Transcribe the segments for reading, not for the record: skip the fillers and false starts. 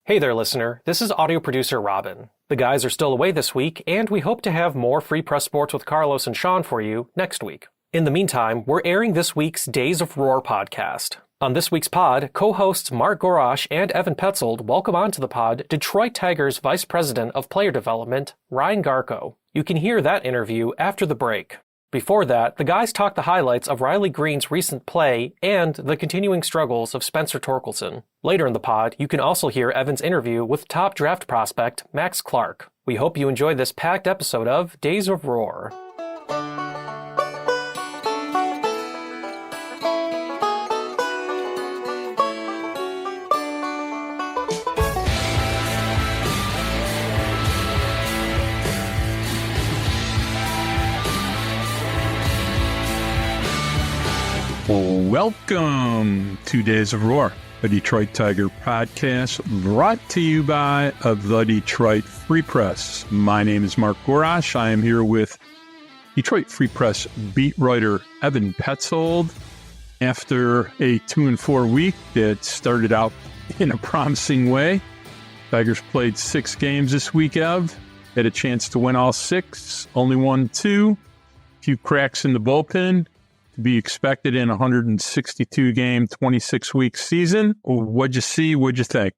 Hey there, listener. This is audio producer Robin. The guys are still away this week, and we hope to have more Free Press Sports with Carlos and Sean for you next week. In the meantime, we're airing this week's Days of Roar podcast. On this week's pod, co-hosts Mark Gorash and Evan Petzold welcome onto the pod Detroit Tigers Vice President of Player Development, Ryan Garko. You can hear that interview after the break. Before that, the guys talk the highlights of Riley Greene's recent play and the continuing struggles of Spencer Torkelson. Later in the pod, you can also hear Evan's interview with top draft prospect Max Clark. We hope you enjoy this packed episode of Days of Roar. Welcome to Days of Roar, a Detroit Tiger podcast brought to you by the Detroit Free Press. My name is Mark Gorash. I am here with Detroit Free Press beat writer Evan Petzold. After a 2-4 week that started out in a promising way, Tigers played 6 games this week, Ev. Had a chance to win all 6, only won 2. A few cracks in the bullpen to be expected in a 162-game, 26-week season. What'd you see? What'd you think?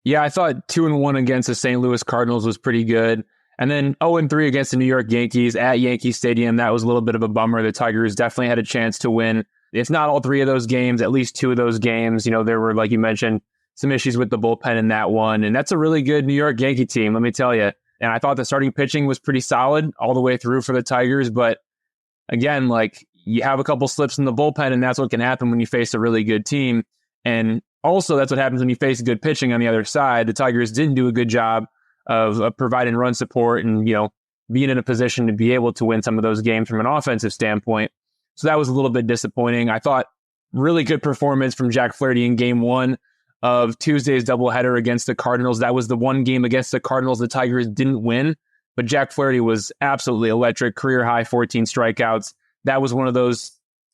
Yeah, I thought 2-1 against the St. Louis Cardinals was pretty good. And then 0-3 against the New York Yankees at Yankee Stadium. That was a little bit of a bummer. The Tigers definitely had a chance to win. If not all 3 of those games, at least 2 of those games. You know, there were, like you mentioned, some issues with the bullpen in that one. And that's a really good New York Yankee team, let me tell you. And I thought the starting pitching was pretty solid all the way through for the Tigers. But again, like, you have a couple slips in the bullpen, and that's what can happen when you face a really good team. And also, that's what happens when you face good pitching on the other side. The Tigers didn't do a good job of providing run support and, you know, being in a position to be able to win some of those games from an offensive standpoint. So that was a little bit disappointing. I thought really good performance from Jack Flaherty in game 1 of Tuesday's doubleheader against the Cardinals. That was the one game against the Cardinals the Tigers didn't win, but Jack Flaherty was absolutely electric, career high 14 strikeouts. That was one of those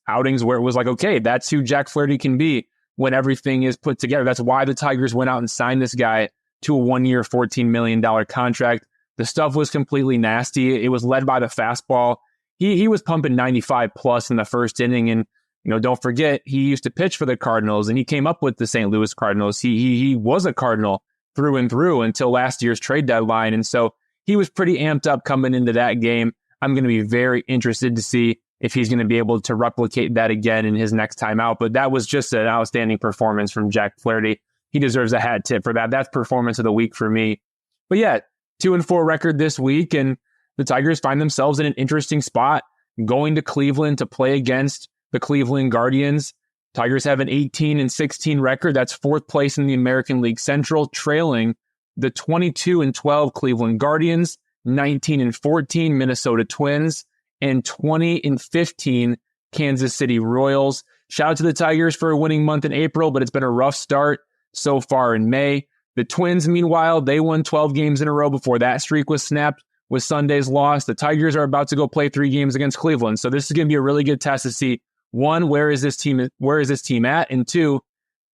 outings where it was like, okay, that's who Jack Flaherty can be when everything is put together. That's why the Tigers went out and signed this guy to a 1-year, $14 million contract. The stuff was completely nasty. It was led by the fastball. He was pumping 95 plus in the first inning. And, you know, don't forget, he used to pitch for the Cardinals and he came up with the St. Louis Cardinals. He was a Cardinal through and through until last year's trade deadline. And so he was pretty amped up coming into that game. I'm going to be very interested to see if he's going to be able to replicate that again in his next time out. But that was just an outstanding performance from Jack Flaherty. He deserves a hat tip for that. That's performance of the week for me. But yeah, 2-4 record this week, and the Tigers find themselves in an interesting spot going to Cleveland to play against the Cleveland Guardians. Tigers have an 18-16 record. That's 4th place in the American League Central, trailing the 22-12 Cleveland Guardians, 19-14 Minnesota Twins, and 20-15 Kansas City Royals. Shout out to the Tigers for a winning month in April, but it's been a rough start so far in May. The Twins, meanwhile, they won 12 games in a row before that streak was snapped with Sunday's loss. The Tigers are about to go play 3 games against Cleveland. So this is going to be a really good test to see, 1, where is this team at? And 2,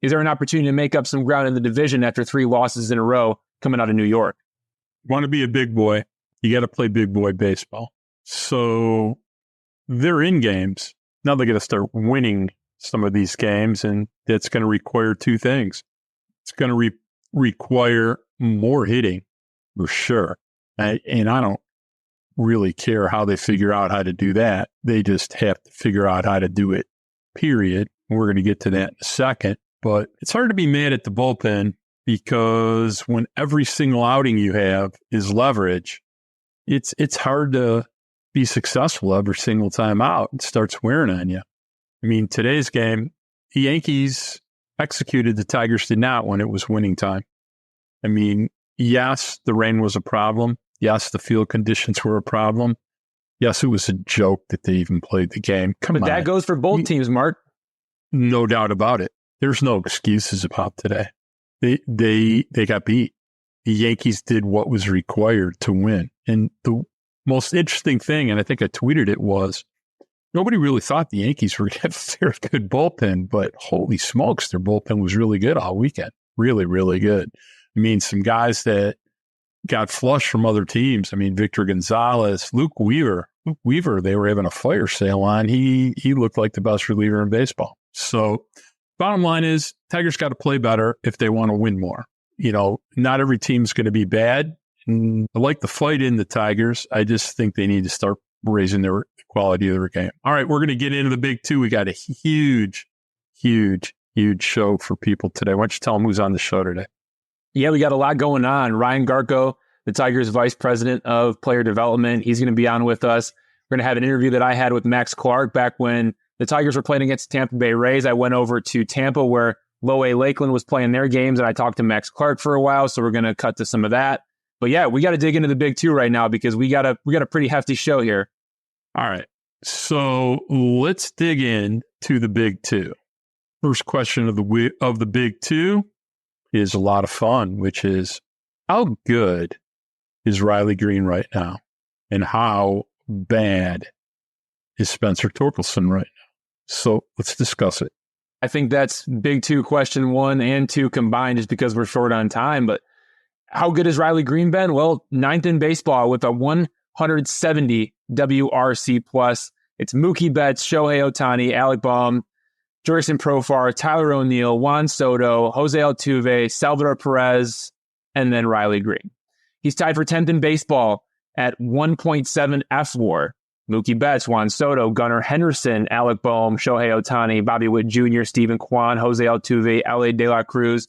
is there an opportunity to make up some ground in the division after 3 losses in a row coming out of New York? Want to be a big boy, you got to play big boy baseball. So they're in games. Now they got to start winning some of these games, and that's going to require 2 things. It's going to require more hitting, for sure. And I don't really care how they figure out how to do that. They just have to figure out how to do it, period. We're going to get to that in a second. But it's hard to be mad at the bullpen because when every single outing you have is leverage, it's hard to be successful every single time out. It starts wearing on you. I mean, today's game, the Yankees executed, the Tigers did not when it was winning time. I mean, yes, the rain was a problem. Yes, the field conditions were a problem. Yes, it was a joke that they even played the game. Come on. But that goes for both teams, Mark. No doubt about it. There's no excuses about today. They got beat. The Yankees did what was required to win. And the most interesting thing, and I think I tweeted it, was nobody really thought the Yankees were going to have a very good bullpen, but holy smokes, their bullpen was really good all weekend. Really, really good. I mean, some guys that got flushed from other teams. I mean, Victor Gonzalez, Luke Weaver, they were having a fire sale on. He looked like the best reliever in baseball. So bottom line is Tigers got to play better if they want to win more. Not every team's going to be bad. And I like the fight in the Tigers. I just think they need to start raising the quality of their game. All right, we're going to get into the big two. We got a huge show for people today. Why don't you tell them who's on the show today? Yeah, we got a lot going on. Ryan Garko, the Tigers Vice President of Player Development, he's going to be on with us. We're going to have an interview that I had with Max Clark back when the Tigers were playing against the Tampa Bay Rays. I went over to Tampa where Low A Lakeland was playing their games, and I talked to Max Clark for a while, so we're going to cut to some of that. But yeah, we got to dig into the big two right now because we got a pretty hefty show here. All right, so let's dig in to the big two. First question of the big two is a lot of fun, which is how good is Riley Greene right now? And how bad is Spencer Torkelson right now? So let's discuss it. I think that's big two, question 1 and 2 combined just because we're short on time. But how good has Riley Greene been? Well, 9th in baseball with a 170 WRC plus. It's Mookie Betts, Shohei Ohtani, Alec Bohm, Jurickson Profar, Tyler O'Neill, Juan Soto, Jose Altuve, Salvador Perez, and then Riley Greene. He's tied for 10th in baseball at 1.7 F-WAR. Mookie Betts, Juan Soto, Gunnar Henderson, Alec Bohm, Shohei Ohtani, Bobby Witt Jr., Stephen Kwan, Jose Altuve, L.A. De La Cruz,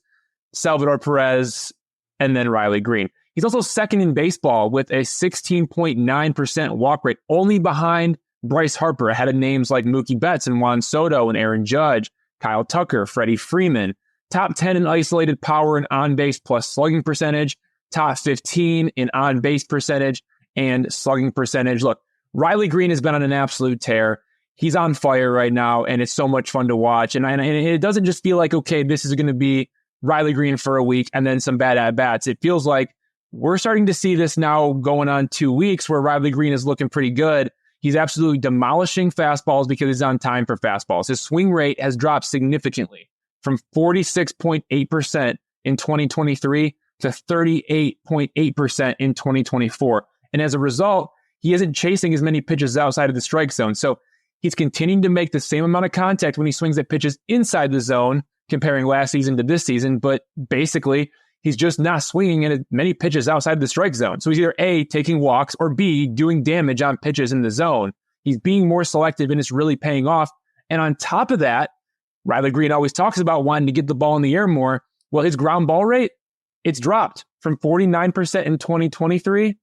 Salvador Perez, and then Riley Greene. He's also second in baseball with a 16.9% walk rate, only behind Bryce Harper, ahead of names like Mookie Betts and Juan Soto and Aaron Judge, Kyle Tucker, Freddie Freeman. Top 10 in isolated power and on-base plus slugging percentage. Top 15 in on-base percentage and slugging percentage. Look, Riley Greene has been on an absolute tear. He's on fire right now, and it's so much fun to watch. And it doesn't just feel like, okay, this is going to be Riley Greene for a week and then some bad at-bats. It feels like we're starting to see this now going on 2 weeks where Riley Greene is looking pretty good. He's absolutely demolishing fastballs because he's on time for fastballs. His swing rate has dropped significantly from 46.8% in 2023 to 38.8% in 2024. And as a result, he isn't chasing as many pitches outside of the strike zone. So he's continuing to make the same amount of contact when he swings at pitches inside the zone, comparing last season to this season. But basically, he's just not swinging at many pitches outside the strike zone. So he's either A, taking walks, or B, doing damage on pitches in the zone. He's being more selective, and it's really paying off. And on top of that, Riley Greene always talks about wanting to get the ball in the air more. Well, his ground ball rate, it's dropped from 49% in 2023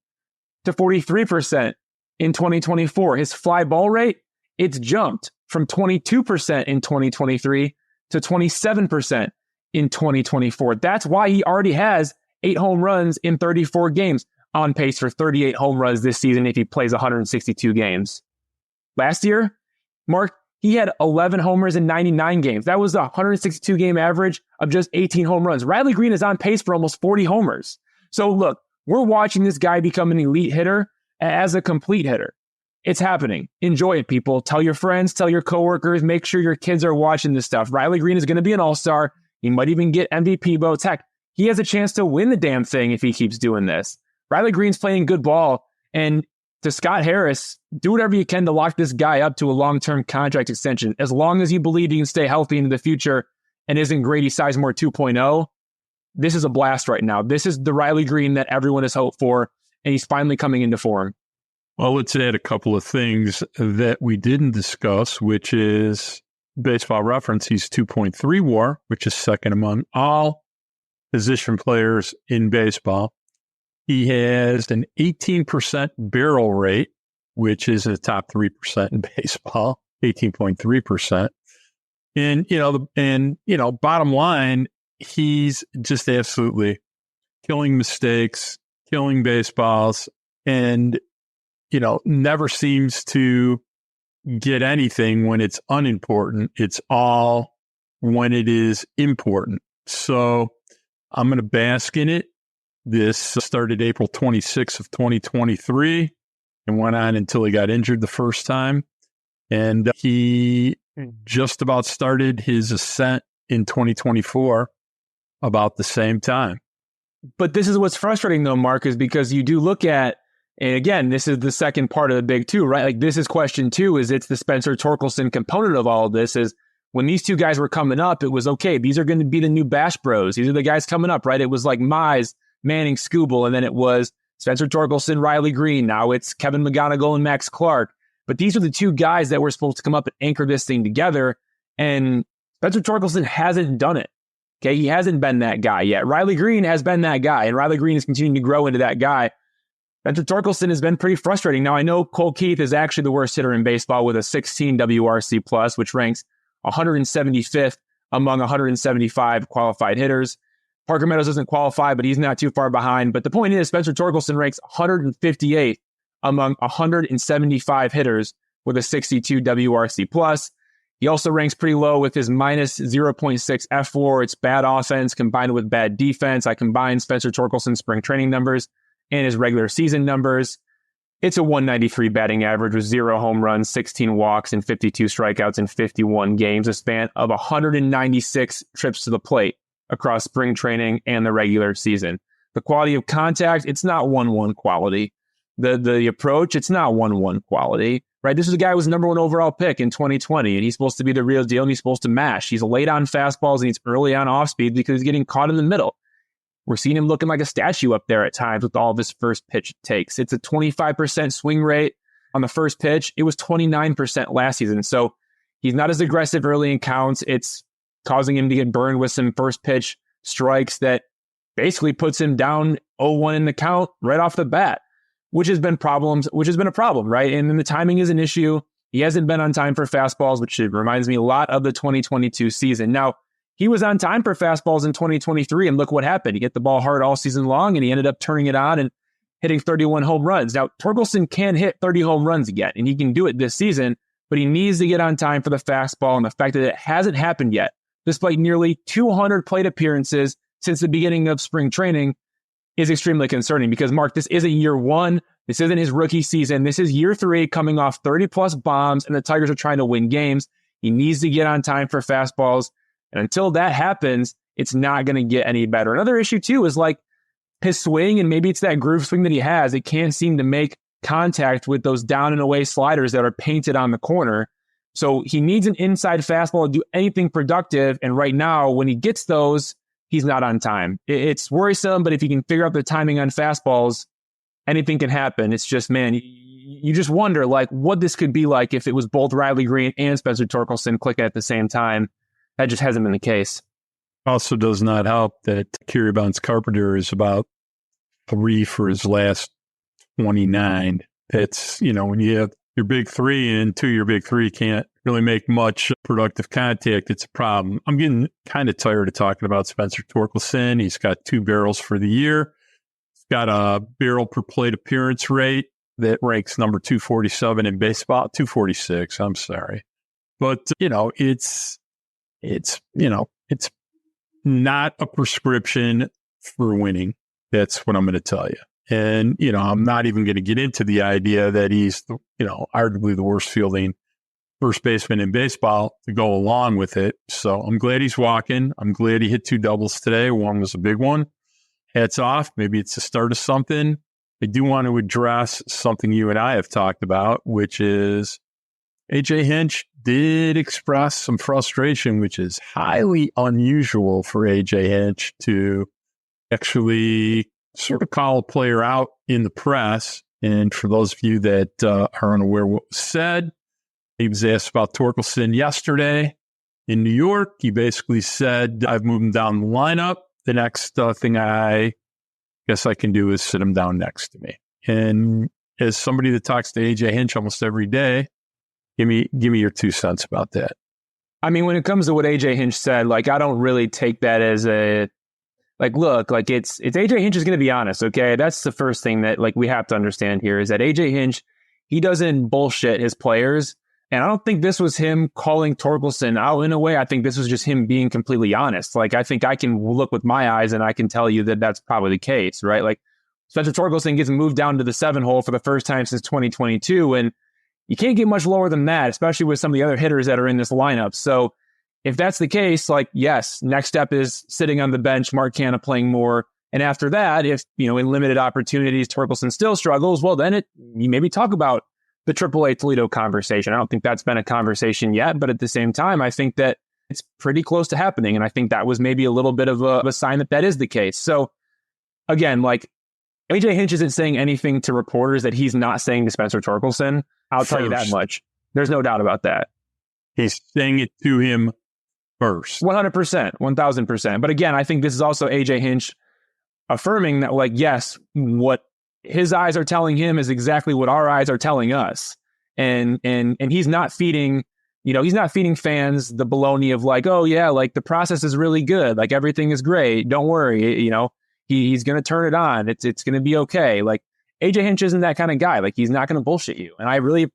to 43% in 2024. His fly ball rate, it's jumped from 22% in 2023 to 27% in 2024. That's why he already has 8 home runs in 34 games, on pace for 38 home runs this season if he plays 162 games. Last year, Mark, he had 11 homers in 99 games. That was a 162 game average of just 18 home runs. Riley Greene is on pace for almost 40 homers. So look, we're watching this guy become an elite hitter as a complete hitter. It's happening. Enjoy it, people. Tell your friends, tell your coworkers, make sure your kids are watching this stuff. Riley Greene is going to be an all-star. He might even get MVP votes. Heck, he has a chance to win the damn thing if he keeps doing this. Riley Greene's playing good ball. And to Scott Harris, do whatever you can to lock this guy up to a long-term contract extension. As long as you believe he can stay healthy into the future and isn't Grady Sizemore 2.0, this is a blast right now. This is the Riley Greene that everyone has hoped for, and he's finally coming into form. Well, let's add a couple of things that we didn't discuss, which is Baseball Reference. He's 2.3 WAR, which is second among all position players in baseball. He has an 18% barrel rate, which is the top 3% in baseball, 18.3%. And, bottom line, he's just absolutely killing mistakes, killing baseballs, and, never seems to get anything when it's unimportant. It's all when it is important. So I'm going to bask in it. This started April 26th of 2023 and went on until he got injured the first time. And he just about started his ascent in 2024 about the same time. But this is what's frustrating though, Mark, is because you do look at, and again, this is the second part of the big two, right? Like this is question two, is it's the Spencer Torkelson component of all of this. Is when these two guys were coming up, it was okay. These are going to be the new Bash Bros. These are the guys coming up, right? It was like Mize, Manning, Skubal, and then it was Spencer Torkelson, Riley Greene. Now it's Kevin McGonigal and Max Clark. But these are the two guys that were supposed to come up and anchor this thing together. And Spencer Torkelson hasn't done it. Okay, he hasn't been that guy yet. Riley Greene has been that guy, and Riley Greene is continuing to grow into that guy. Spencer Torkelson has been pretty frustrating. Now, I know Cole Keith is actually the worst hitter in baseball with a 16 WRC+, which ranks 175th among 175 qualified hitters. Parker Meadows doesn't qualify, but he's not too far behind. But the point is, Spencer Torkelson ranks 158th among 175 hitters with a 62 WRC+. He also ranks pretty low with his minus 0.6 F4. It's bad offense combined with bad defense. I combined Spencer Torkelson's spring training numbers and his regular season numbers. It's a 193 batting average with 0 home runs, 16 walks, and 52 strikeouts in 51 games, a span of 196 trips to the plate across spring training and the regular season. The quality of contact, it's not 1-1 quality. The approach, it's not 1-1 quality, right? This is a guy who was the number 1 overall pick in 2020, and he's supposed to be the real deal, and he's supposed to mash. He's late on fastballs, and he's early on off speed because he's getting caught in the middle. We're seeing him looking like a statue up there at times with all of his first pitch takes. It's a 25% swing rate on the first pitch. It was 29% last season. So he's not as aggressive early in counts. It's causing him to get burned with some first pitch strikes that basically puts him down 0-1 in the count right off the bat, which has been a problem, right? And then the timing is an issue. He hasn't been on time for fastballs, which reminds me a lot of the 2022 season. Now, he was on time for fastballs in 2023, and look what happened. He hit the ball hard all season long, and he ended up turning it on and hitting 31 home runs. Now, Torkelson can hit 30 home runs again, and he can do it this season, but he needs to get on time for the fastball, and the fact that it hasn't happened yet, despite nearly 200 plate appearances since the beginning of spring training, is extremely concerning because, Mark, this isn't year one. This isn't his rookie season. This is year 3 coming off 30-plus bombs, and the Tigers are trying to win games. He needs to get on time for fastballs. And until that happens, it's not going to get any better. Another issue, too, is like his swing, and maybe it's that groove swing that he has. It can't seem to make contact with those down and away sliders that are painted on the corner. So he needs an inside fastball to do anything productive. And right now, when he gets those, he's not on time. It's worrisome, but if you can figure out the timing on fastballs, anything can happen. It's just, man, you just wonder like what this could be like if it was both Riley Greene and Spencer Torkelson clicking at the same time. That just hasn't been the case. Also does not help that Kerry Bounce Carpenter is about 3 for his last 29. It's, when you have your big 3 and 2 your big 3 can't really make much productive contact, it's a problem. I'm getting kind of tired of talking about Spencer Torkelson. He's got 2 barrels for the year. He's got a barrel per plate appearance rate that ranks number 247 in baseball, 246, I'm sorry. But, it's not a prescription for winning. That's what I'm going to tell you. And, I'm not even going to get into the idea that he's, arguably the worst fielding first baseman in baseball to go along with it. So I'm glad he's walking. I'm glad he hit 2 doubles today. One was a big one. Hats off. Maybe it's the start of something. I do want to address something you and I have talked about, which is AJ Hinch did express some frustration, which is highly unusual for AJ Hinch to actually sort of call a player out in the press. And for those of you that are unaware what was said, he was asked about Torkelson yesterday in New York. He basically said, I've moved him down the lineup. The next thing I guess I can do is sit him down next to me. And as somebody that talks to AJ Hinch almost every day, give me your 2 cents about that. I mean, when it comes to what AJ Hinch said, like, I don't really take that as a, like, look, like it's AJ Hinch is going to be honest. Okay. That's the first thing that like we have to understand here is that AJ Hinch, he doesn't bullshit his players. And I don't think this was him calling Torkelson out in a way. I think this was just him being completely honest. Like, I think I can look with my eyes and I can tell you that that's probably the case, right? Like, Spencer Torkelson gets moved down to the 7 hole for the first time since 2022. And you can't get much lower than that, especially with some of the other hitters that are in this lineup. So if that's the case, like, yes, next step is sitting on the bench, Mark Canha playing more, And after that, if, in limited opportunities, Torkelson still struggles, well, then you maybe talk about the AAA Toledo conversation. I don't think that's been a conversation yet, but at the same time, I think that it's pretty close to happening. And I think that was maybe a little bit of a sign that is the case. So again, like, AJ Hinch isn't saying anything to reporters that he's not saying to Spencer Torkelson. I'll tell you that much. There's no doubt about that. He's saying it to him first. 100%, 1000%. But again, I think this is also AJ Hinch affirming that, like, yes, what his eyes are telling him is exactly what our eyes are telling us. And he's not feeding, he's not feeding fans the baloney of like, oh yeah, like the process is really good. Like everything is great. Don't worry. He's going to turn it on. It's going to be okay. Like AJ Hinch isn't that kind of guy. Like he's not going to bullshit you. And I really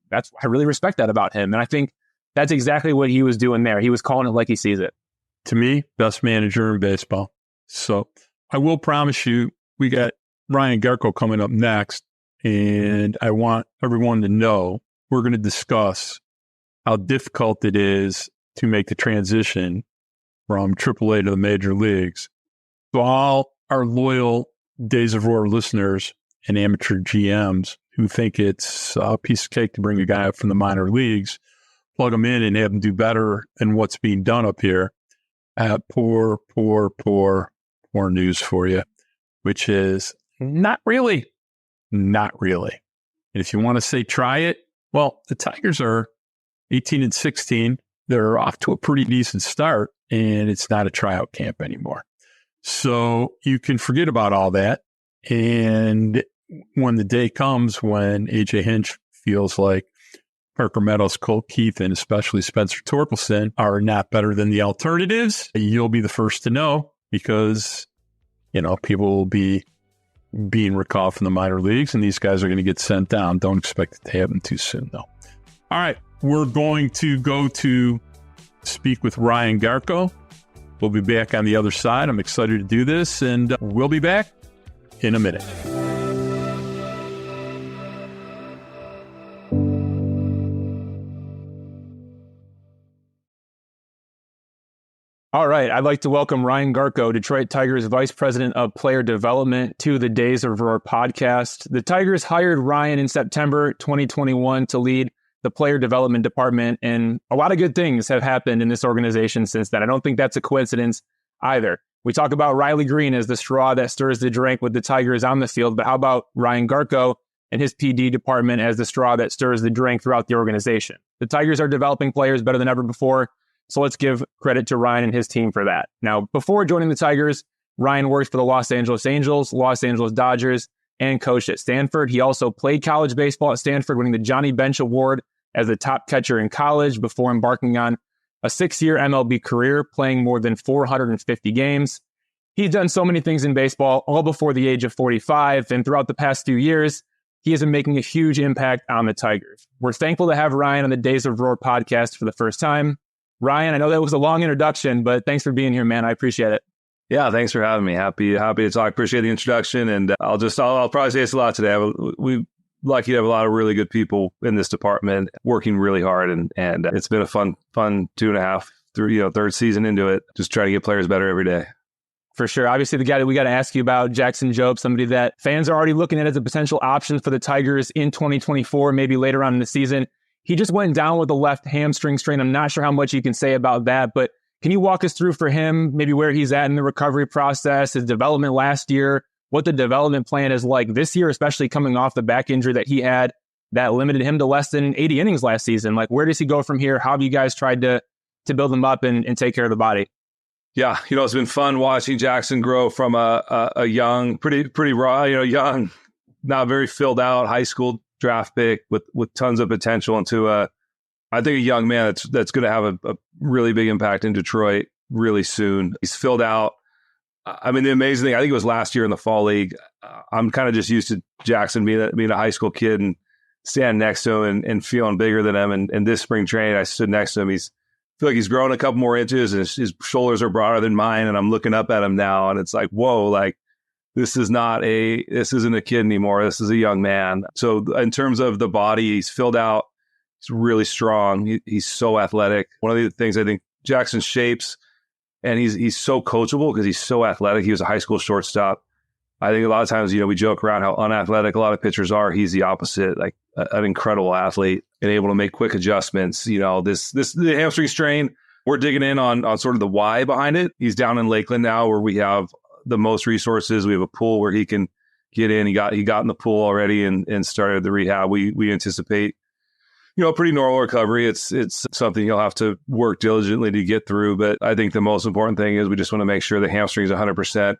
respect that about him. And I think that's exactly what he was doing there. He was calling it like he sees it. To me, best manager in baseball. So I will promise you, we got Ryan Garko coming up next. And I want everyone to know we're going to discuss how difficult it is to make the transition from AAA to the major leagues. So all our loyal Days of Roar listeners and amateur GMs who think it's a piece of cake to bring a guy up from the minor leagues, plug him in and have him do better than what's being done up here. Poor news for you, which is not really. And if you want to say try it, well, the Tigers are 18-16. They're off to a pretty decent start, and it's not a tryout camp anymore. So you can forget about all that. And when the day comes when AJ Hinch feels like Parker Meadows, Colt Keith, and especially Spencer Torkelson are not better than the alternatives, you'll be the first to know because, people will be being recalled from the minor leagues and these guys are going to get sent down. Don't expect it to happen too soon, though. All right. We're going to go to speak with Ryan Garko. We'll be back on the other side. I'm excited to do this, and we'll be back in a minute. All right. I'd like to welcome Ryan Garko, Detroit Tigers Vice President of Player Development, to the Days of Roar podcast. The Tigers hired Ryan in September 2021 to lead the player development department, and a lot of good things have happened in this organization since then. I don't think that's a coincidence either. We talk about Riley Greene as the straw that stirs the drink with the Tigers on the field, but how about Ryan Garko and his PD department as the straw that stirs the drink throughout the organization? The Tigers are developing players better than ever before, so let's give credit to Ryan and his team for that. Now, before joining the Tigers, Ryan worked for the Los Angeles Angels, Los Angeles Dodgers, and coached at Stanford. He also played college baseball at Stanford, winning the Johnny Bench Award as the top catcher in college before embarking on a 6-year MLB career, playing more than 450 games. He's done so many things in baseball, all before the age of 45, and throughout the past few years, he has been making a huge impact on the Tigers. We're thankful to have Ryan on the Days of Roar podcast for the first time. Ryan, I know that was a long introduction, but thanks for being here, man. I appreciate it. Yeah, thanks for having me. Happy to talk. Appreciate the introduction, and I'll probably say this a lot today. We lucky to have a lot of really good people in this department working really hard, and it's been a fun 2.5 through third season into it. Just try to get players better every day. For sure. Obviously, the guy that we got to ask you about, Jackson Jobe, somebody that fans are already looking at as a potential option for the Tigers in 2024, maybe later on in the season. He just went down with a left hamstring strain. I'm not sure how much you can say about that, but can you walk us through for him, maybe where he's at in the recovery process, his development last year, what the development plan is like this year, especially coming off the back injury that he had that limited him to less than 80 innings last season? Like, where does he go from here? How have you guys tried to build him up and take care of the body? Yeah, it's been fun watching Jackson grow from a young, pretty raw, young, not very filled out high school draft pick with tons of potential into I think a young man that's going to have a really big impact in Detroit really soon. He's filled out. I mean, the amazing thing, I think it was last year in the fall league. I'm kind of just used to Jackson being a high school kid and standing next to him and feeling bigger than him. And this spring training, I stood next to him. I feel like he's grown a couple more inches and his shoulders are broader than mine. And I'm looking up at him now and it's like, whoa, like this isn't a kid anymore. This is a young man. So in terms of the body, he's filled out. He's really strong. He's so athletic. One of the things I think Jackson shapes, and he's so coachable because he's so athletic. He was a high school shortstop. I think a lot of times, we joke around how unathletic a lot of pitchers are. He's the opposite, like an incredible athlete and able to make quick adjustments. The hamstring strain, we're digging in on sort of the why behind it. He's down in Lakeland now where we have the most resources. We have a pool where he can get in. He got in the pool already and started the rehab. We anticipate, pretty normal recovery. It's something he'll have to work diligently to get through. But I think the most important thing is we just want to make sure the hamstring's 100%.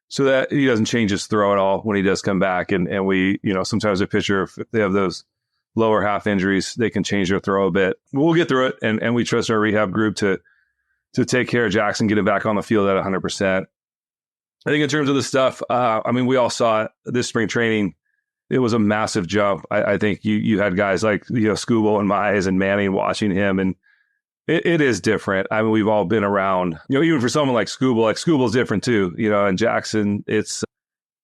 So that he doesn't change his throw at all when he does come back. And we, sometimes a pitcher, if they have those lower half injuries, they can change their throw a bit. But we'll get through it. And we trust our rehab group to take care of Jackson, get him back on the field at 100%. I think in terms of the stuff, we all saw it this spring training. It was a massive jump. I think you had guys like, Skubal and Mize and Manning watching him, and it is different. We've all been around, even for someone like Skubal's different too, and Jackson, it's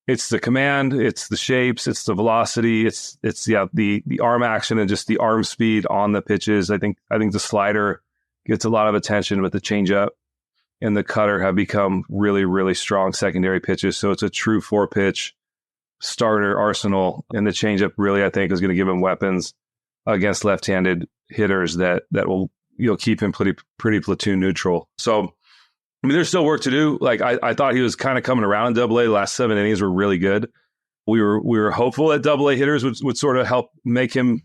the command, it's the shapes, it's the velocity, it's the arm action and just the arm speed on the pitches. I think the slider gets a lot of attention, but the changeup and the cutter have become really, really strong secondary pitches. So it's a true 4-pitch starter arsenal. And the changeup really, I think, is going to give him weapons against left-handed hitters that will, keep him pretty platoon neutral. So, there's still work to do. Like I thought he was kind of coming around in Double-A. The last 7 innings were really good. We were hopeful that Double-A hitters would sort of help make him,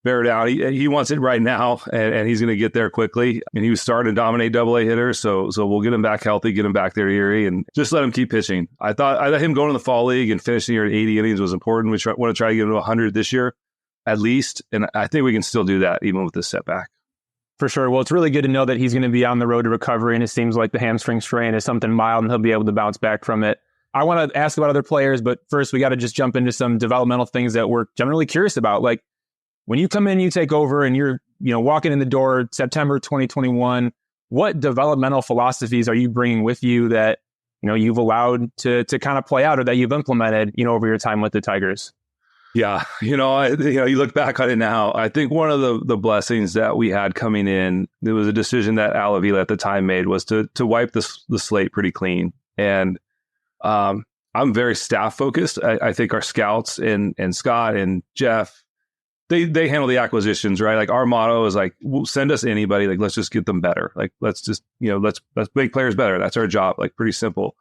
bear down. He wants it right now, and he's going to get there quickly. And he was starting to dominate Double-A hitters, so we'll get him back healthy, get him back there to Erie, and just let him keep pitching. I thought him going to the fall league and finishing here at 80 innings was important. We want to try to get him to 100 this year, at least, and I think we can still do that even with this setback. For sure. Well, it's really good to know that he's going to be on the road to recovery, and it seems like the hamstring strain is something mild, and he'll be able to bounce back from it. I want to ask about other players, but first we got to just jump into some developmental things that we're generally curious about. Like when you come in, you take over, and you're walking in the door September 2021. What developmental philosophies are you bringing with you that you've allowed to kind of play out, or that you've implemented over your time with the Tigers? Yeah, you look back on it now. I think one of the blessings that we had coming in, there was a decision that Al Avila at the time made, was to wipe the slate pretty clean. And I'm very staff focused. I think our scouts and Scott and Jeff, they handle the acquisitions, right? Like our motto is like, send us anybody. Like let's just get them better. Like let's just let's make players better. That's our job. Like pretty simple.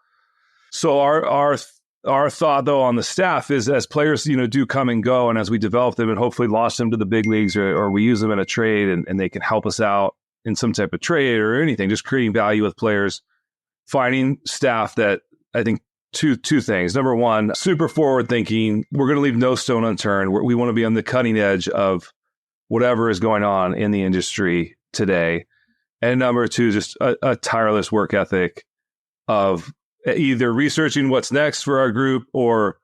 So our thought, though, on the staff is as players, do come and go, and as we develop them and hopefully launch them to the big leagues, or we use them in a trade and they can help us out in some type of trade or anything, just creating value with players, finding staff that I think two things. Number one, super forward thinking. We're going to leave no stone unturned. We want to be on the cutting edge of whatever is going on in the industry today. And number two, just a tireless work ethic of either researching what's next for our group or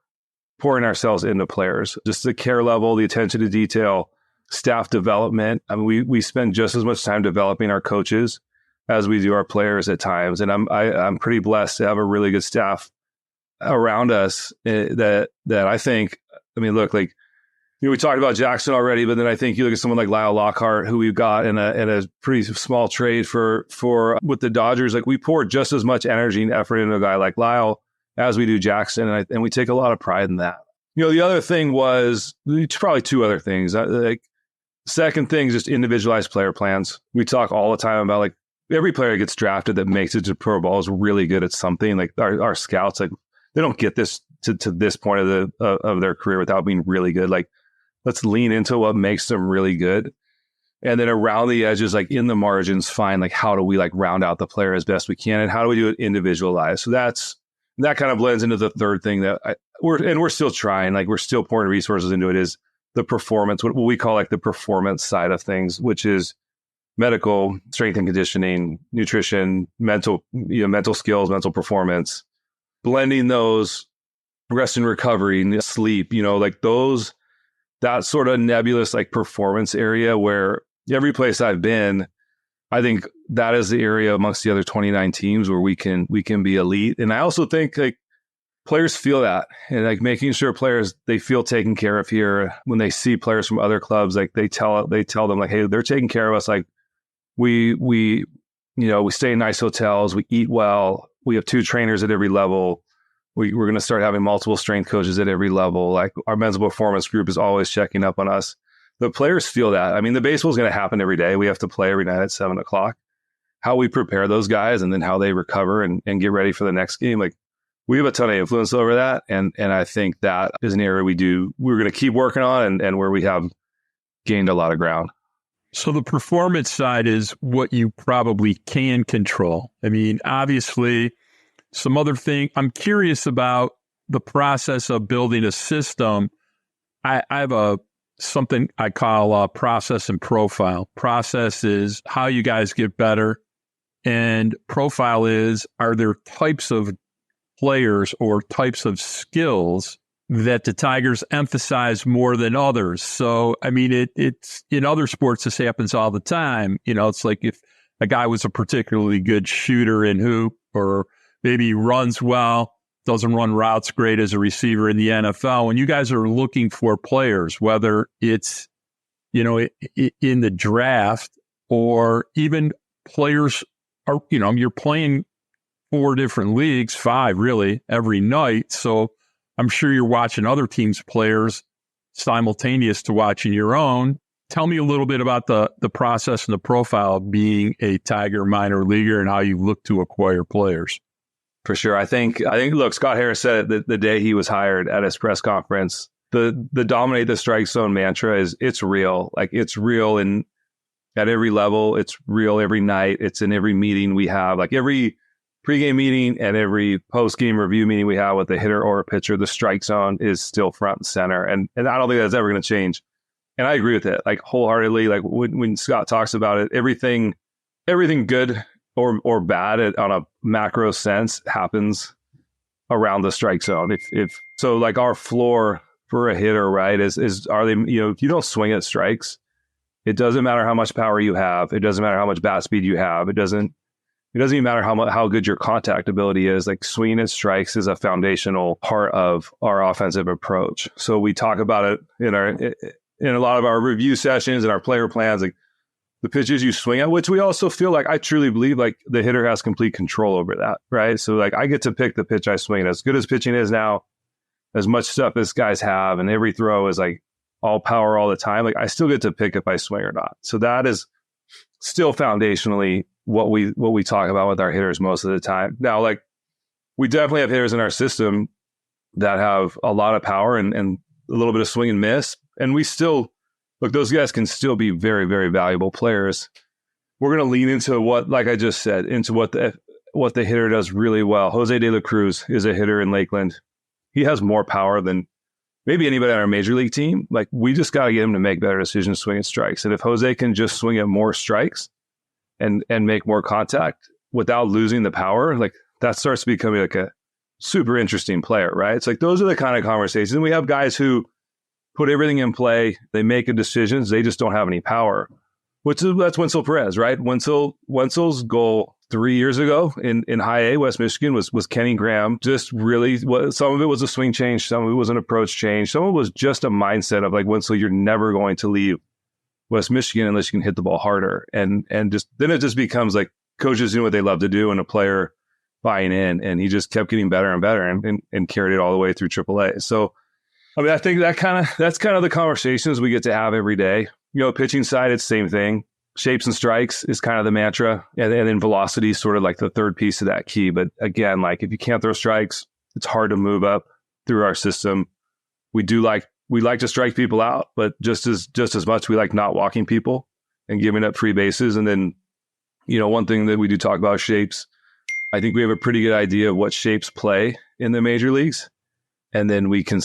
pouring ourselves into players. Just the care level, the attention to detail, staff development. We spend just as much time developing our coaches as we do our players at times. And I'm pretty blessed to have a really good staff around us that I think, look, like, we talked about Jackson already, but then I think you look at someone like Lyle Lockhart, who we've got in a pretty small trade for with the Dodgers. Like we pour just as much energy and effort into a guy like Lyle as we do Jackson, and we take a lot of pride in that. The other thing was probably two other things. Like second thing is just individualized player plans. We talk all the time about like every player that gets drafted that makes it to pro ball is really good at something. Like our scouts, like they don't get this to this point of their career without being really good. Like, let's lean into what makes them really good. And then around the edges, like in the margins, find like how do we like round out the player as best we can, and how do we do it individualized? So that kind of blends into the third thing that we're still trying, like we're still pouring resources into it, is the performance, what we call like the performance side of things, which is medical, strength and conditioning, nutrition, mental skills, mental performance, blending those, rest and recovery, sleep, like those. That sort of nebulous like performance area where every place I've been, I think that is the area amongst the other 29 teams where we can be elite. And I also think like players feel that, and like making sure players, they feel taken care of here when they see players from other clubs, like they tell them like, hey, they're taking care of us. Like we stay in nice hotels, we eat well, we have 2 trainers at every level. We're going to start having multiple strength coaches at every level. Like our mental performance group is always checking up on us. The players feel that. I mean, the baseball is going to happen every day. We have to play every night at 7:00. How we prepare those guys and then how they recover and get ready for the next game. Like we have a ton of influence over that. And I think that is an area we're going to keep working on and where we have gained a lot of ground. So the performance side is what you probably can control. I mean, obviously, some other thing, I'm curious about the process of building a system. I have something I call process and profile. Process is how you guys get better, and profile is, are there types of players or types of skills that the Tigers emphasize more than others? So, I mean, it's in other sports, this happens all the time. You know, it's like if a guy was a particularly good shooter in hoop, or maybe he runs well, doesn't run routes great as a receiver in the NFL. When you guys are looking for players, whether it's, you know, in the draft or even players are, you know, you're playing 4 different leagues, 5 really, every night. So I'm sure you're watching other teams' players simultaneous to watching your own. Tell me a little bit about the process and the profile of being a Tiger minor leaguer and how you look to acquire players. For sure. I think, look, Scott Harris said it the day he was hired at his press conference. The dominate the strike zone mantra is it's real. Like it's real at every level. It's real every night. It's in every meeting we have, like every pregame meeting and every postgame review meeting we have with a hitter or a pitcher. The strike zone is still front and center. And I don't think that's ever going to change. And I agree with it, like wholeheartedly. Like when Scott talks about it, everything good or bad on a macro sense happens around the strike zone. If so, like our floor for a hitter, right, is are they, you know, if you don't swing at strikes, it doesn't matter how much power you have. It doesn't matter how much bat speed you have. It doesn't even matter how good your contact ability is. Like swinging at strikes is a foundational part of our offensive approach. So we talk about it in a lot of our review sessions and our player plans, like the pitches you swing at, which we also feel like, I truly believe like the hitter has complete control over that, right? So like I get to pick the pitch I swing. As good as pitching is now, as much stuff as guys have, and every throw is like all power all the time, like I still get to pick if I swing or not. So that is still foundationally what we talk about with our hitters most of the time. Now, like we definitely have hitters in our system that have a lot of power and a little bit of swing and miss, and we still look, those guys can still be very, very valuable players. We're going to lean into what, like I just said, into what the hitter does really well. Jose De La Cruz is a hitter in Lakeland. He has more power than maybe anybody on our major league team. Like we just got to get him to make better decisions swinging strikes. And if Jose can just swing at more strikes and make more contact without losing the power, like that starts to become like a super interesting player, right? It's like those are the kind of conversations. And we have guys who put everything in play. They make decisions. They just don't have any power. That's Wenceel Perez, right? Wenzel's goal 3 years ago in High A, West Michigan, was Kenny Graham. Just really, some of it was a swing change. Some of it was an approach change. Some of it was just a mindset of like, Wenceel, you're never going to leave West Michigan unless you can hit the ball harder. And just then it just becomes like coaches doing what they love to do and a player buying in. And he just kept getting better and better and carried it all the way through AAA. So, I mean, I think that's kind of the conversations we get to have every day. You know, pitching side, it's the same thing. Shapes and strikes is kind of the mantra. And then velocity is sort of like the third piece of that key. But again, like if you can't throw strikes, it's hard to move up through our system. We like to strike people out, but just as much we like not walking people and giving up free bases. And then, you know, one thing that we do talk about shapes. I think we have a pretty good idea of what shapes play in the major leagues. And then we can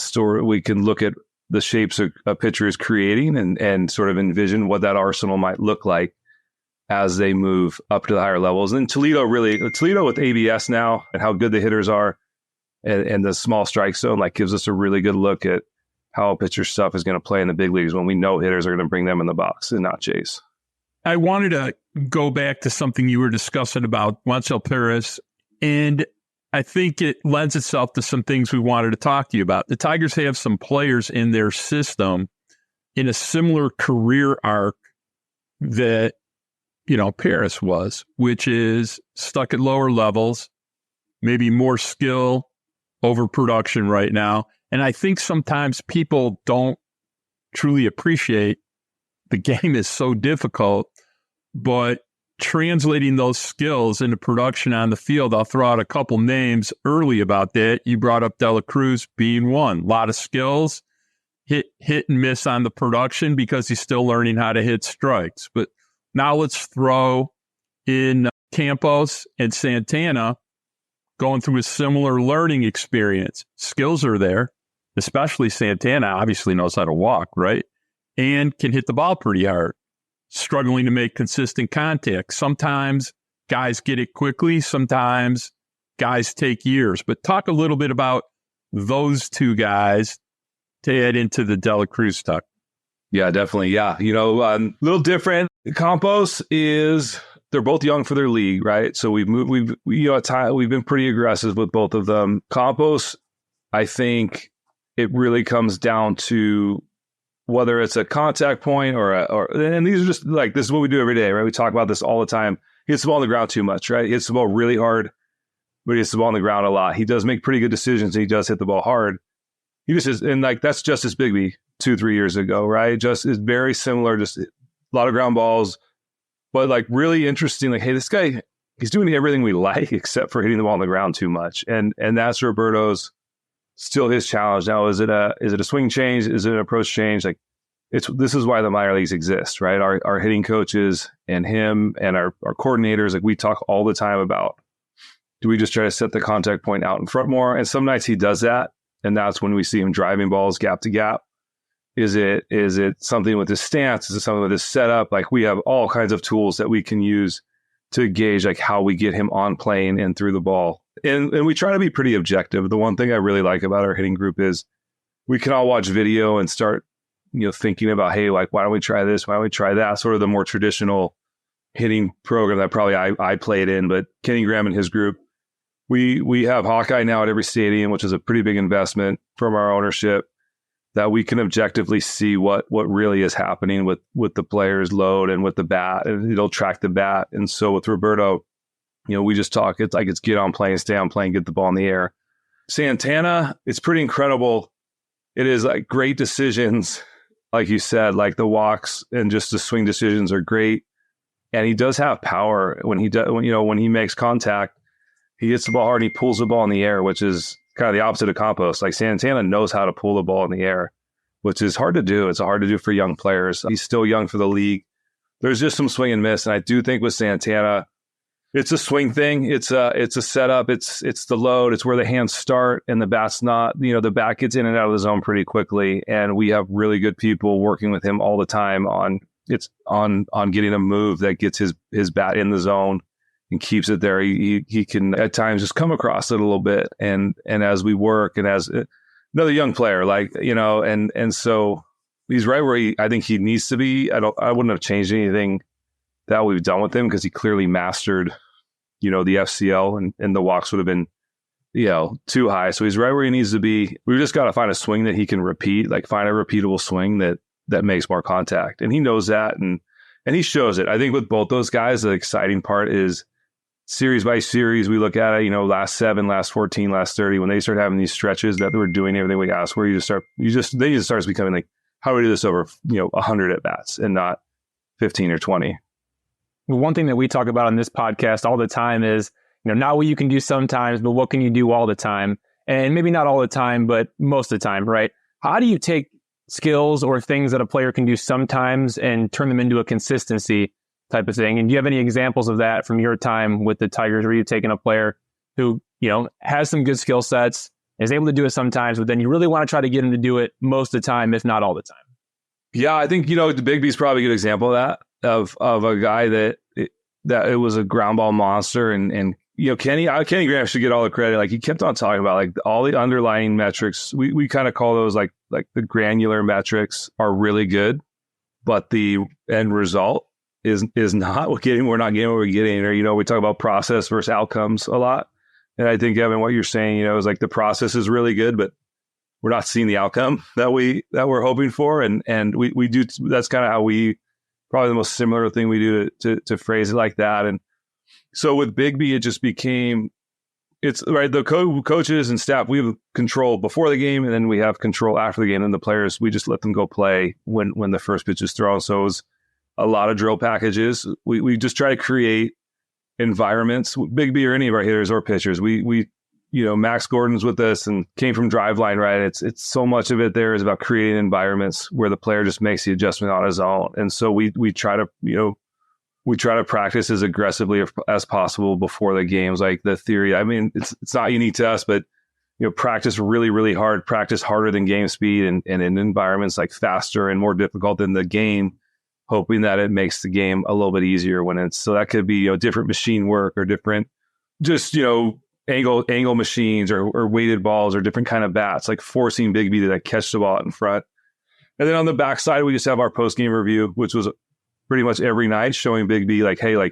look at the shapes a pitcher is creating and sort of envision what that arsenal might look like as they move up to the higher levels. And Toledo with ABS now and how good the hitters are and the small strike zone, like gives us a really good look at how a pitcher's stuff is going to play in the big leagues when we know hitters are going to bring them in the box and not chase. I wanted to go back to something you were discussing about Wenceel Perez, and I think it lends itself to some things we wanted to talk to you about. The Tigers have some players in their system in a similar career arc that, you know, Perez was, which is stuck at lower levels, maybe more skill, overproduction right now. And I think sometimes people don't truly appreciate the game is so difficult, but translating those skills into production on the field, I'll throw out a couple names early about that. You brought up Dela Cruz being one. A lot of skills, hit and miss on the production because he's still learning how to hit strikes. But now let's throw in Campos and Santana going through a similar learning experience. Skills are there, especially Santana obviously knows how to walk, right? And can hit the ball pretty hard. Struggling to make consistent contact. Sometimes guys get it quickly. Sometimes guys take years. But talk a little bit about those two guys to add into the Dela Cruz talk. Yeah, definitely. Yeah. A little different. Campos they're both young for their league, right? So we've been pretty aggressive with both of them. Campos, I think it really comes down to whether it's a contact point and these are just like, this is what we do every day, right? We talk about this all the time. He hits the ball on the ground too much, right? He hits the ball really hard, but he hits the ball on the ground a lot. He does make pretty good decisions. And he does hit the ball hard. He just is, and like, that's Justice Bigby 2-3 years ago, right? Just is very similar, just a lot of ground balls, but like really interesting. Like, hey, this guy, he's doing everything we like except for hitting the ball on the ground too much. And that's Roberto's still his challenge. Now, is it a swing change? Is it an approach change? Like, this is why the minor leagues exist, right? Our hitting coaches and him and our coordinators, like we talk all the time about, do we just try to set the contact point out in front more? And some nights he does that. And that's when we see him driving balls gap to gap. Is it something with his stance? Is it something with his setup? Like, we have all kinds of tools that we can use to gauge like how we get him on plane and through the ball. And we try to be pretty objective. The one thing I really like about our hitting group is we can all watch video and start, thinking about, hey, like, why don't we try this? Why don't we try that? Sort of the more traditional hitting program that probably I played in, but Kenny Graham and his group, we have Hawkeye now at every stadium, which is a pretty big investment from our ownership, that we can objectively see what really is happening with the player's load and with the bat, and it'll track the bat. And so with Roberto, we just talk, it's like, it's get on plane, stay on plane, get the ball in the air. Santana, it's pretty incredible. It is like great decisions. Like you said, like the walks and just the swing decisions are great. And he does have power when he makes contact, he hits the ball hard and he pulls the ball in the air, which is kind of the opposite of Campos. Like, Santana knows how to pull the ball in the air, which is hard to do. It's hard to do for young players. He's still young for the league. There's just some swing and miss. And I do think with Santana, it's a swing thing. It's a setup. It's the load. It's where the hands start and the bat's not, the bat gets in and out of the zone pretty quickly. And we have really good people working with him all the time on getting a move that gets his bat in the zone and keeps it there. He can at times just come across it a little bit. And as we work, and as another young player, like, and so he's right where I think he needs to be. I wouldn't have changed anything that we've done with him, because he clearly mastered, the FCL, and the walks would have been, too high. So he's right where he needs to be. We've just got to find a swing that he can repeat, like find a repeatable swing that makes more contact. And he knows that, and he shows it. I think with both those guys, the exciting part is series by series, we look at it, last 7, last 14, last 30, when they start having these stretches that we're doing everything we ask, where they just starts becoming like, how do we do this over, 100 at bats and not 15 or 20? One thing that we talk about on this podcast all the time is, not what you can do sometimes, but what can you do all the time? And maybe not all the time, but most of the time, right? How do you take skills or things that a player can do sometimes and turn them into a consistency type of thing? And do you have any examples of that from your time with the Tigers, where you've taken a player who, has some good skill sets, is able to do it sometimes, but then you really want to try to get him to do it most of the time, if not all the time? Yeah, I think, the Bigby's probably a good example of that, of a guy that it was a ground ball monster. And Kenny Graham should get all the credit. Like, he kept on talking about like all the underlying metrics. We kind of call those like the granular metrics are really good, but the end result is not what we're not getting what we're getting. Or, we talk about process versus outcomes a lot. And I think, Evan, what you're saying, is like the process is really good, but we're not seeing the outcome that we're hoping for. And we do, that's kind of how probably the most similar thing we do to phrase it like that. And so with Bigby, it just became, it's right. The coaches and staff, we have control before the game, and then we have control after the game. And the players, we just let them go play when the first pitch is thrown. So it was a lot of drill packages. We just try to create environments. Big B or any of our hitters or pitchers, we Max Gordon's with us and came from Driveline, right? It's so much of it there is about creating environments where the player just makes the adjustment on his own. And so we try to practice as aggressively as possible before the games. Like the theory, I mean, it's not unique to us, but practice really, really hard, practice harder than game speed and in environments like faster and more difficult than the game, hoping that it makes the game a little bit easier so that could be, different machine work or different, just, angle machines or weighted balls or different kind of bats, like forcing Big B to catch the ball out in front. And then on the backside, we just have our post-game review, which was pretty much every night showing Big B hey,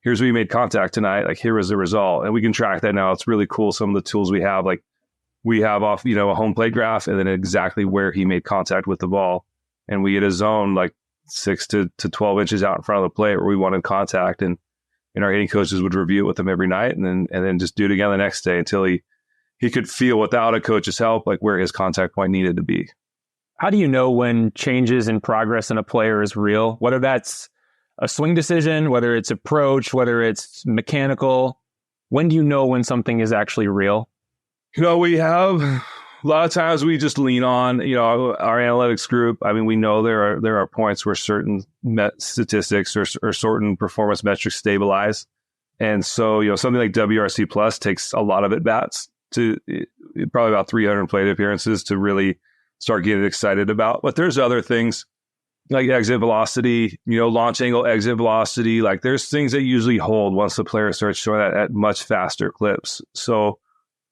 here's where you made contact tonight. Here was the result. And we can track that now. It's really cool. Some of the tools we have, we have off, a home plate graph and then exactly where he made contact with the ball. And we get a zone 6 to 12 inches out in front of the plate where we wanted contact. And our hitting coaches would review it with him every night and then just do it again the next day until he could feel without a coach's help, where his contact point needed to be. How do you know when changes in progress in a player is real? Whether that's a swing decision, whether it's approach, whether it's mechanical, when do you know when something is actually real? We have a lot of times we just lean on, our analytics group. I mean, we know there are points where certain statistics or certain performance metrics stabilize. And so, something like WRC Plus takes a lot of at-bats to probably about 300 plate appearances to really start getting excited about. But there's other things like exit velocity, launch angle, exit velocity. There's things that usually hold once the player starts showing that at much faster clips. So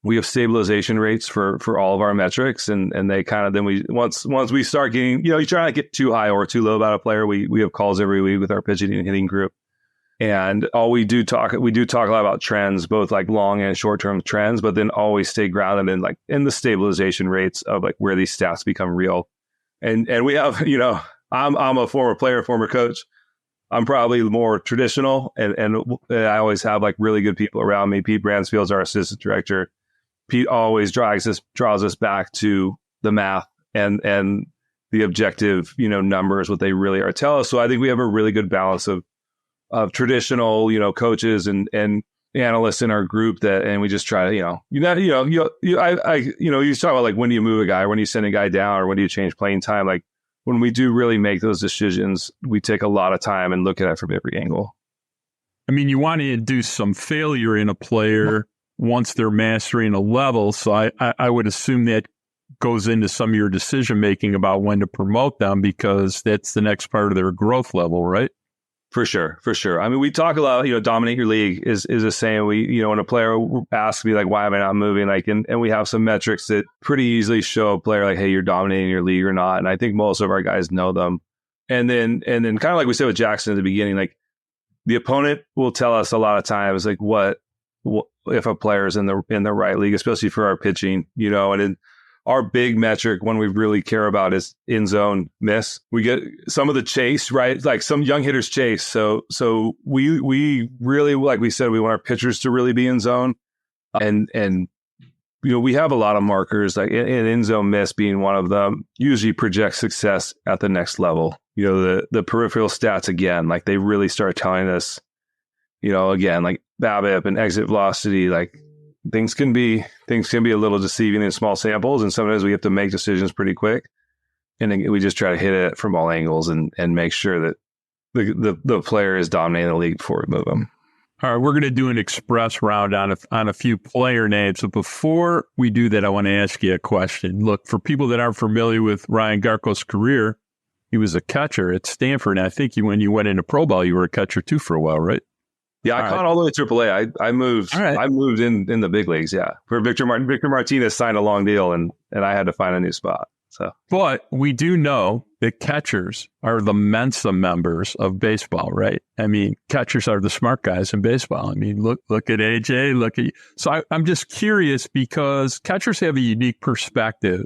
we have stabilization rates for all of our metrics, and they kind of then once we start getting, you try not to get too high or too low about a player. We have calls every week with our pitching and hitting group, and we do talk a lot about trends, both long and short term trends, but then always stay grounded in the stabilization rates of where these stats become real. And we have, I'm a former player, former coach. I'm probably more traditional, and I always have really good people around me. Pete Bransfield's our assistant director. Pete always draws us back to the math and the objective, numbers, what they really are tell us. So I think we have a really good balance of traditional, coaches and analysts in our group and we just try to, you talk about when do you move a guy, or when do you send a guy down, or when do you change playing time? When we do really make those decisions, we take a lot of time and look at it from every angle. I mean, you want to induce some failure in a player once they're mastering a level. So I would assume that goes into some of your decision making about when to promote them, because that's the next part of their growth level, right? For sure. I mean, we talk a lot, dominate your league is a saying. We, when a player asks me why am I not moving? And we have some metrics that pretty easily show a player hey, you're dominating your league or not. And I think most of our guys know them. And then kind of like we said with Jackson at the beginning, the opponent will tell us a lot of times, what if a player is in the right league, especially for our pitching, and then our big metric, one we really care about, is in zone miss. We get some of the chase, right? Some young hitters chase. So we really, like we said, we want our pitchers to really be in zone. And we have a lot of markers, in zone miss being one of them, usually project success at the next level. The peripheral stats, again, they really start telling us, again, BABIP and exit velocity, things can be a little deceiving in small samples, and sometimes we have to make decisions pretty quick. And then we just try to hit it from all angles and make sure that the player is dominating the league before we move them. All right, we're going to do an express round on a few player names. But before we do that, I want to ask you a question. Look, for people that aren't familiar with Ryan Garko's career, he was a catcher at Stanford. And I think when you went into pro ball, you were a catcher too for a while, right? Yeah, I caught all the way to AAA. I moved. Right. I moved in the big leagues. Yeah, for Victor Martinez signed a long deal, and I had to find a new spot. So, but we do know that catchers are the Mensa members of baseball, right? I mean, catchers are the smart guys in baseball. I mean, look at AJ. Look at you. So I'm just curious, because catchers have a unique perspective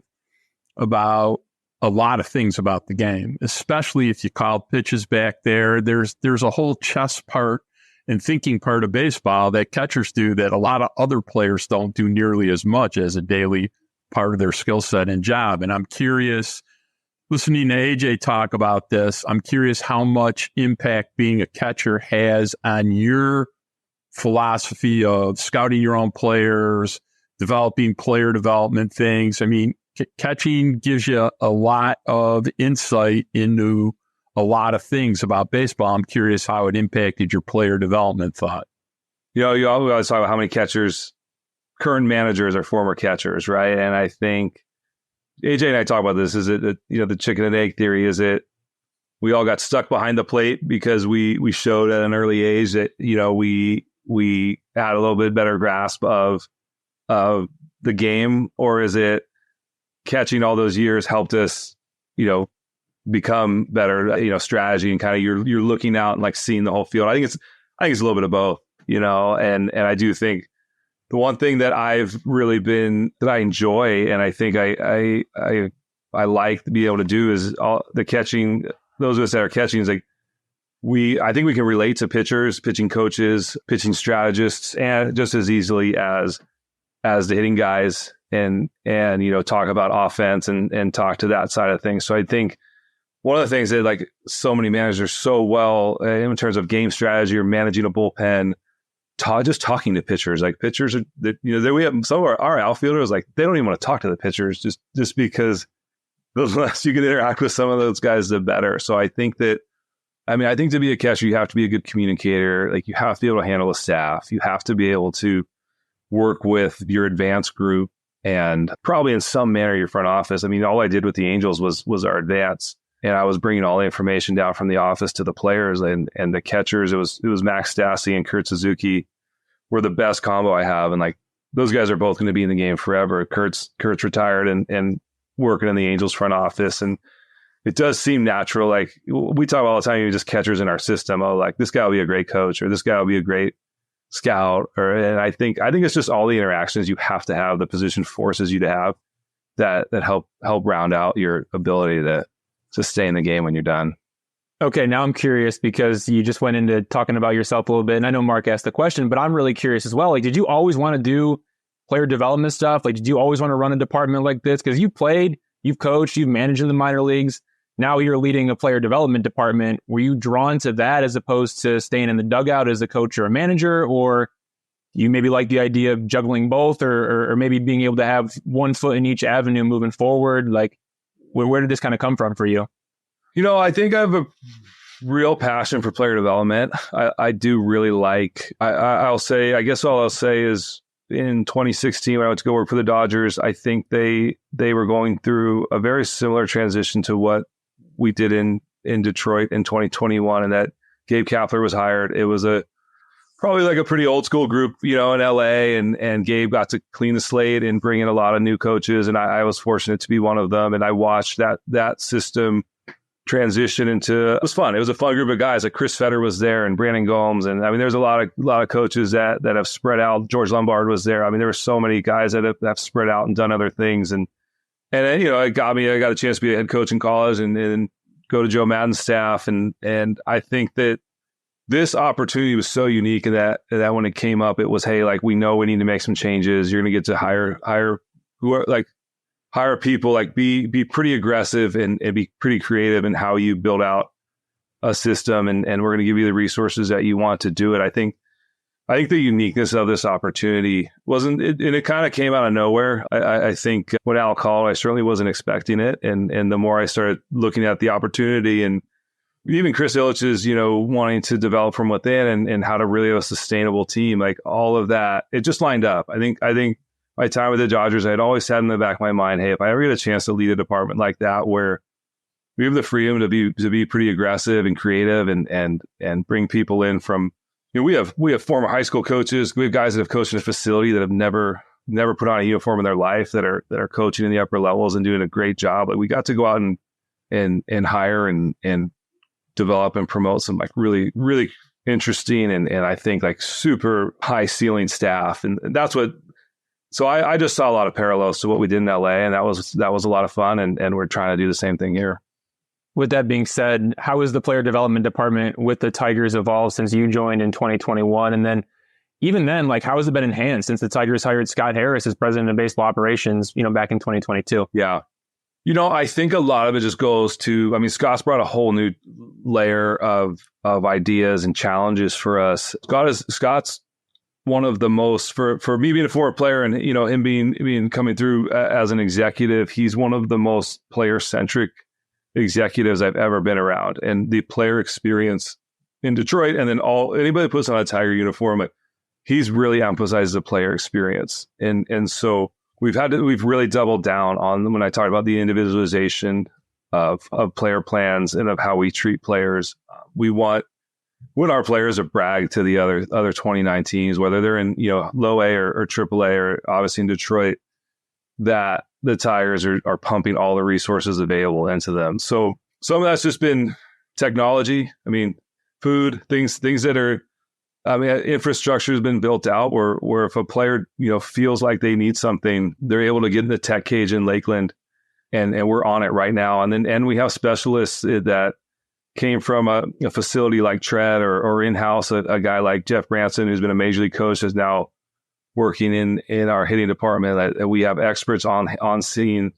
about a lot of things about the game, especially if you call pitches back there. There's a whole chess part and thinking part of baseball that catchers do that a lot of other players don't do nearly as much as a daily part of their skill set and job. And I'm curious, listening to AJ talk about this, I'm curious how much impact being a catcher has on your philosophy of scouting your own players, developing player development things. I mean, catching gives you a lot of insight into a lot of things about baseball. I'm curious how it impacted your player development thought. You always talk about how many catchers, current managers are former catchers, right? And I think AJ and I talk about this. Is it, the chicken and egg theory? Is it we all got stuck behind the plate because we showed at an early age that, we had a little bit better grasp of the game, or is it catching all those years helped us, become better, strategy and kind of you're looking out and like seeing the whole field. I think it's a little bit of both, and I do think the one thing that I've really been that I enjoy and I think I like to be able to do is all the catching. Those of us that are catching is like I think we can relate to pitchers, pitching coaches, pitching strategists, and just as easily as the hitting guys and talk about offense and talk to that side of things. So I think one of the things that like so many managers so well in terms of game strategy or managing a bullpen, just talking to pitchers. Like pitchers are, we have some of our outfielders, like they don't even want to talk to the pitchers just because the less you can interact with some of those guys, the better. So I think to be a catcher, you have to be a good communicator. Like you have to be able to handle a staff. You have to be able to work with your advanced group and probably in some manner your front office. I mean, all I did with the Angels was our advance, and I was bringing all the information down from the office to the players and the catchers. It was Max Stassi and Kurt Suzuki were the best combo I have, and like those guys are both going to be in the game forever. Kurt's retired and working in the Angels front office, and it does seem natural. Like we talk all the time, just catchers in our system. Oh, like this guy will be a great coach, or this guy will be a great scout, and I think it's just all the interactions you have to have. The position forces you to have that help round out your ability to stay in the game when you're done. Okay, now I'm curious because you just went into talking about yourself a little bit, and I know Mark asked the question, but I'm really curious as well. Like, did you always want to do player development stuff? Like, did you always want to run a department like this? Because you played, you've coached, you've managed in the minor leagues. Now you're leading a player development department. Were you drawn to that as opposed to staying in the dugout as a coach or a manager? Or you maybe like the idea of juggling both or maybe being able to have one foot in each avenue moving forward? Like, where did this kind of come from for you? I think I have a real passion for player development. I do really like, I'll say, I guess all I'll say is in 2016, when I went to go work for the Dodgers, I think they were going through a very similar transition to what we did in Detroit in 2021, and that Gabe Kapler was hired. It was probably like a pretty old school group, in LA, and Gabe got to clean the slate and bring in a lot of new coaches. And I was fortunate to be one of them. And I watched that system transition into, it was fun. It was a fun group of guys. Like Chris Fetter was there and Brandon Gomes. And I mean, there's a lot of coaches that have spread out. George Lombard was there. I mean, there were so many guys that have spread out and done other things. And then, I got a chance to be a head coach in college and go to Joe Madden's staff. And I think that this opportunity was so unique that when it came up, it was, hey, like, we know we need to make some changes. You're going to get to hire people, like be pretty aggressive and be pretty creative in how you build out a system. And we're going to give you the resources that you want to do it. I think the uniqueness of this opportunity it kind of came out of nowhere. I think when Al called, I certainly wasn't expecting it. And the more I started looking at the opportunity, and even Chris Illich's, wanting to develop from within and how to really have a sustainable team, like all of that, it just lined up. I think my time with the Dodgers, I had always had in the back of my mind, hey, if I ever get a chance to lead a department like that, where we have the freedom to be pretty aggressive and creative and bring people in from, we have former high school coaches, we have guys that have coached in a facility that have never put on a uniform in their life that are coaching in the upper levels and doing a great job. Like we got to go out and hire and develop and promote some like really, really interesting and I think like super high ceiling staff. And that's what, so I just saw a lot of parallels to what we did in LA, and that was a lot of fun. And we're trying to do the same thing here. With that being said, how has the player development department with the Tigers evolved since you joined in 2021? And then even then, like, how has it been enhanced since the Tigers hired Scott Harris as president of baseball operations, back in 2022? Yeah. I think a lot of it just goes to, Scott's brought a whole new layer of ideas and challenges for us. Scott's one of the most, for me being a former player and, him being coming through as an executive, he's one of the most player-centric executives I've ever been around. And the player experience in Detroit, and then anybody that puts on a Tiger uniform, he's really emphasizes the player experience. And so we've really doubled down on, when I talked about the individualization of player plans and of how we treat players. We want our players to brag to the other 29 teams, whether they're in low A or triple A, or obviously in Detroit, that the Tigers are pumping all the resources available into them. So some of that's just been technology. Food, things that are, infrastructure has been built out where if a player, feels like they need something, they're able to get in the tech cage in Lakeland, and we're on it right now. And we have specialists that came from a facility like Tread or in-house, a guy like Jeff Branson, who's been a major league coach, is now working in our hitting department. That we have experts on scene,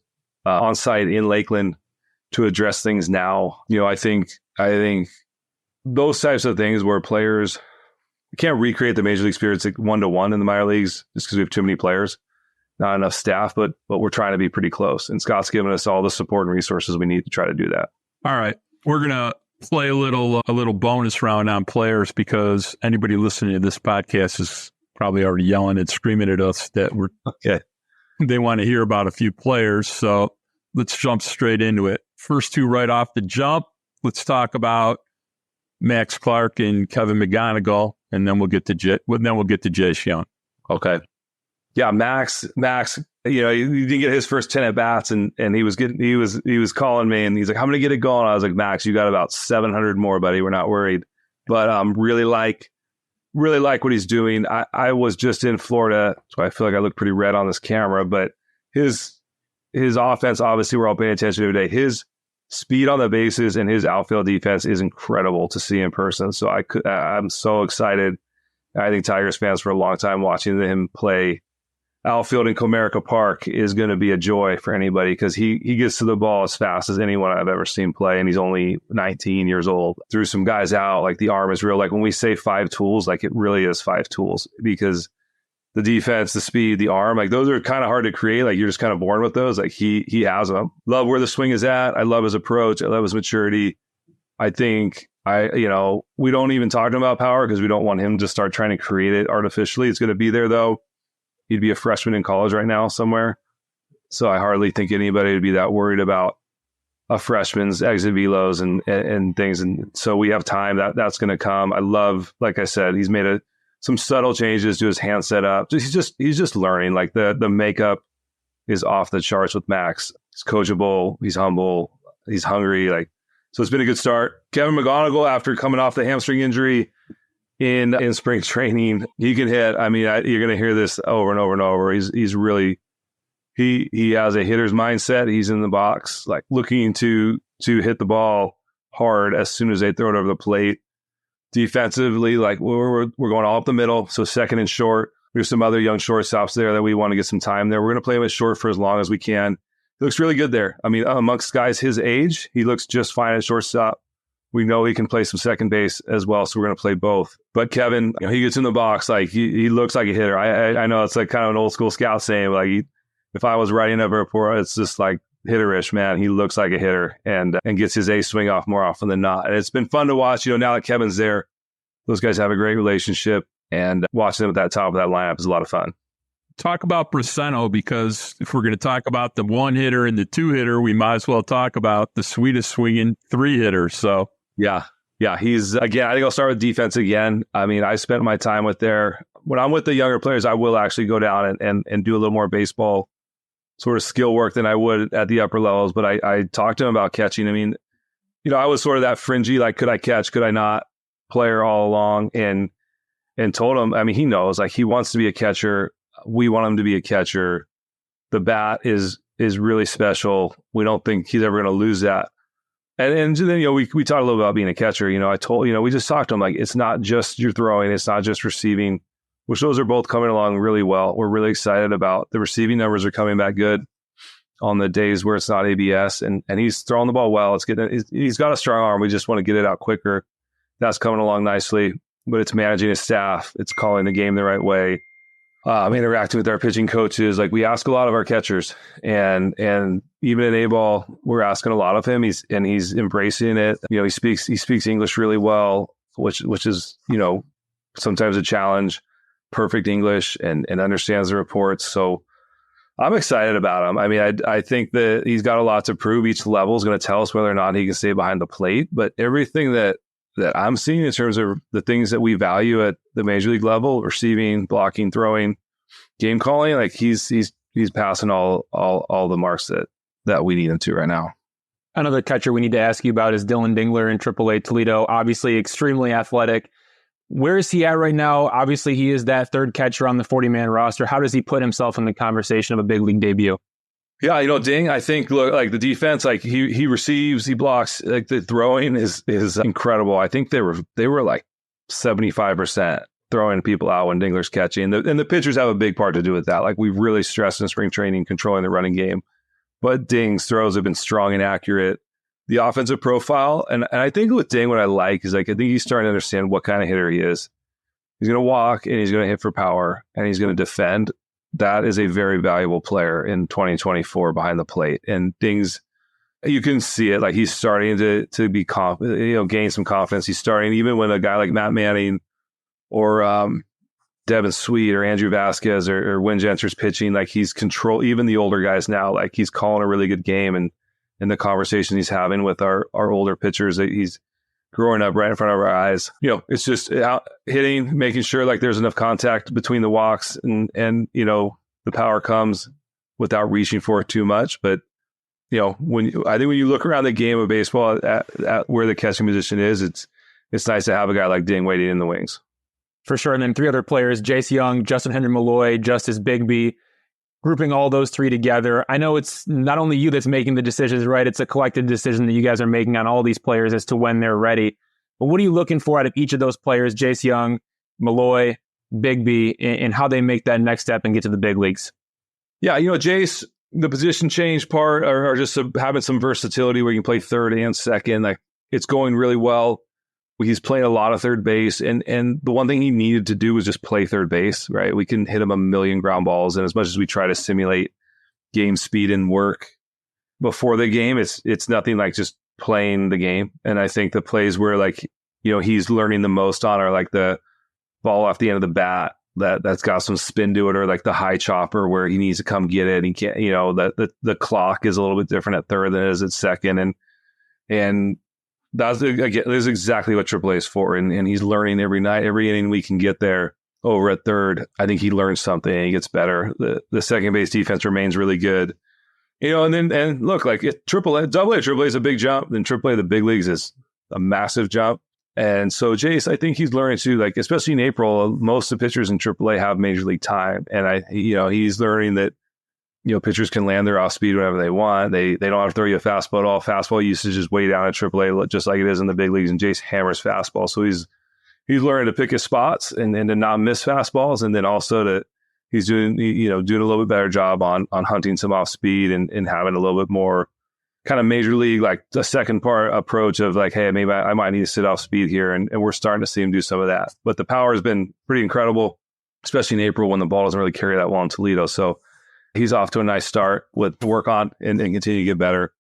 on site in Lakeland to address things now. I think those types of things where players can't recreate the major league experience like 1-to-1 in the minor leagues just because we have too many players, not enough staff, but we're trying to be pretty close. And Scott's given us all the support and resources we need to try to do that. All right. We're going to play a little bonus round on players, because anybody listening to this podcast is probably already yelling and screaming at us that they want to hear about a few players. So let's jump straight into it. First two right off the jump. Let's talk about Max Clark and Kevin McGonigal, and then we'll get to Jace Young. Okay. Yeah, Max, he didn't get his first 10 at bats, and he was calling me, and he's like, "I'm going to get it going." I was like, "Max, you got about 700 more, buddy. We're not worried." But really like what he's doing. I was just in Florida, so I feel like I look pretty red on this camera, but his offense, obviously we're all paying attention to today. His speed on the bases and his outfield defense is incredible to see in person. So I'm so excited. I think Tigers fans for a long time watching him play outfield in Comerica Park is going to be a joy for anybody, because he gets to the ball as fast as anyone I've ever seen play, and he's only 19 years old. Threw some guys out, like the arm is real. Like when we say 5 tools, like it really is 5 tools, because the defense, the speed, the arm, like those are kind of hard to create. Like you're just kind of born with those. Like he has them. Love where the swing is at. I love his approach. I love his maturity. I think we don't even talk to him about power because we don't want him to start trying to create it artificially. It's going to be there though. He'd be a freshman in college right now somewhere. So I hardly think anybody would be that worried about a freshman's exit velos and things. And so we have time that's going to come. I love, like I said, he's made some subtle changes to his hand setup. He's just learning. Like the makeup is off the charts with Max. He's coachable. He's humble. He's hungry. So it's been a good start. Kevin McGonigal, after coming off the hamstring injury in spring training, he can hit. You're going to hear this over and over and over. He's really, he has a hitter's mindset. He's in the box, like looking to hit the ball hard as soon as they throw it over the plate. Defensively, like we're going all up the middle. So second and short. There's some other young shortstops there that we want to get some time there. We're going to play him at short for as long as we can. He looks really good there. Amongst guys his age, he looks just fine at shortstop. We know he can play some second base as well, so we're going to play both. But Kevin, he gets in the box, like he looks like a hitter. I know it's like kind of an old school scout saying, like if I was writing up a report, it's just like hitterish, man. He looks like a hitter and gets his ace swing off more often than not. And it's been fun to watch. Now that Kevin's there, those guys have a great relationship, and watching them at that top of that lineup is a lot of fun. Talk about Briseno, because if we're going to talk about the 1-hitter and the 2-hitter, we might as well talk about the sweetest swinging 3-hitter. So yeah, he's, again, I think I'll start with defense again. I spent my time when I'm with the younger players, I will actually go down and do a little more baseball sort of skill work than I would at the upper levels. But I talked to him about catching. I was sort of that fringy, like, could I catch, could I not player all along, and told him, he knows, like, he wants to be a catcher. We want him to be a catcher. The bat is really special. We don't think he's ever going to lose that. And then, we talked a little about being a catcher. We just talked to him, like, it's not just your throwing, it's not just receiving, which those are both coming along really well. We're really excited about the receiving numbers are coming back good on the days where it's not ABS, and he's throwing the ball well. He's got a strong arm. We just want to get it out quicker. That's coming along nicely, but it's managing his staff. It's calling the game the right way. Interacting with our pitching coaches. Like, we ask a lot of our catchers, and even in A-ball, we're asking a lot of him. He's embracing it. He speaks English really well, which is, sometimes a challenge. Perfect English and understands the reports. So I'm excited about him. I mean, I think that he's got a lot to prove. Each level is going to tell us whether or not he can stay behind the plate. But everything that I'm seeing in terms of the things that we value at the major league level, receiving, blocking, throwing, game calling, like he's passing all the marks that we need him to right now. Another catcher we need to ask you about is Dylan Dingler in AAA Toledo. Obviously extremely athletic. Where is he at right now? Obviously, he is that third catcher on the 40-man roster. How does he put himself in the conversation of a big league debut? Yeah, Ding, I think, look, like the defense, like he receives, he blocks, like the throwing is incredible. I think they were like 75% throwing people out when Dingler's catching. And the pitchers have a big part to do with that. Like, we've really stressed in spring training, controlling the running game. But Ding's throws have been strong and accurate. The offensive profile, and I think with Ding, what I like is, like, I think he's starting to understand what kind of hitter he is. He's going to walk, and he's going to hit for power, and he's going to defend. That is a very valuable player in 2024 behind the plate. And Ding's, you can see it, like he's starting to be gain some confidence. He's starting, even when a guy like Matt Manning or Devin Sweet or Andrew Vasquez or Win Genter's pitching, like he's control, even the older guys now, like he's calling a really good game. And the conversation he's having with our older pitchers, that he's growing up right in front of our eyes. It's just out hitting, making sure like there's enough contact between the walks and the power comes without reaching for it too much. But I think when you look around the game of baseball at where the catching position is, it's nice to have a guy like Ding waiting in the wings. For sure. And then three other players, Jace Young, Justin Henry Malloy, Justice Bigby, grouping all those three together. I know it's not only you that's making the decisions, right? It's a collective decision that you guys are making on all these players as to when they're ready. But what are you looking for out of each of those players, Jace Young, Malloy, Bigby, and how they make that next step and get to the big leagues? Yeah, Jace, the position change part, or just having some versatility where you can play third and second, like it's going really well. He's playing a lot of third base, and the one thing he needed to do was just play third base, right? We can hit him a million ground balls, and as much as we try to simulate game speed and work before the game, it's nothing like just playing the game. And I think the plays where he's learning the most on are like the ball off the end of the bat that's got some spin to it, or like the high chopper where he needs to come get it. He can't, the clock is a little bit different at third than it is at second, and that's exactly what AAA is for, and he's learning every night, every inning we can get there over at third. I think he learns something and he gets better. The second base defense remains really good, and look, like AAA, AA is a big jump, then AAA, the big leagues, is a massive jump. And so Jace, I think he's learning too, like especially in April, most of the pitchers in AAA have major league time, and he's learning that pitchers can land their off speed whenever they want. They don't have to throw you a fastball at all. Fastball usage is way down at AAA, just like it is in the big leagues. And Jace hammers fastball, so he's learning to pick his spots and to not miss fastballs, and then also he's doing a little bit better job on hunting some off speed and having a little bit more kind of major league, like the second part approach of like, hey, maybe I might need to sit off speed here, and we're starting to see him do some of that. But the power has been pretty incredible, especially in April when the ball doesn't really carry that well in Toledo. So he's off to a nice start with work on and continue to get better.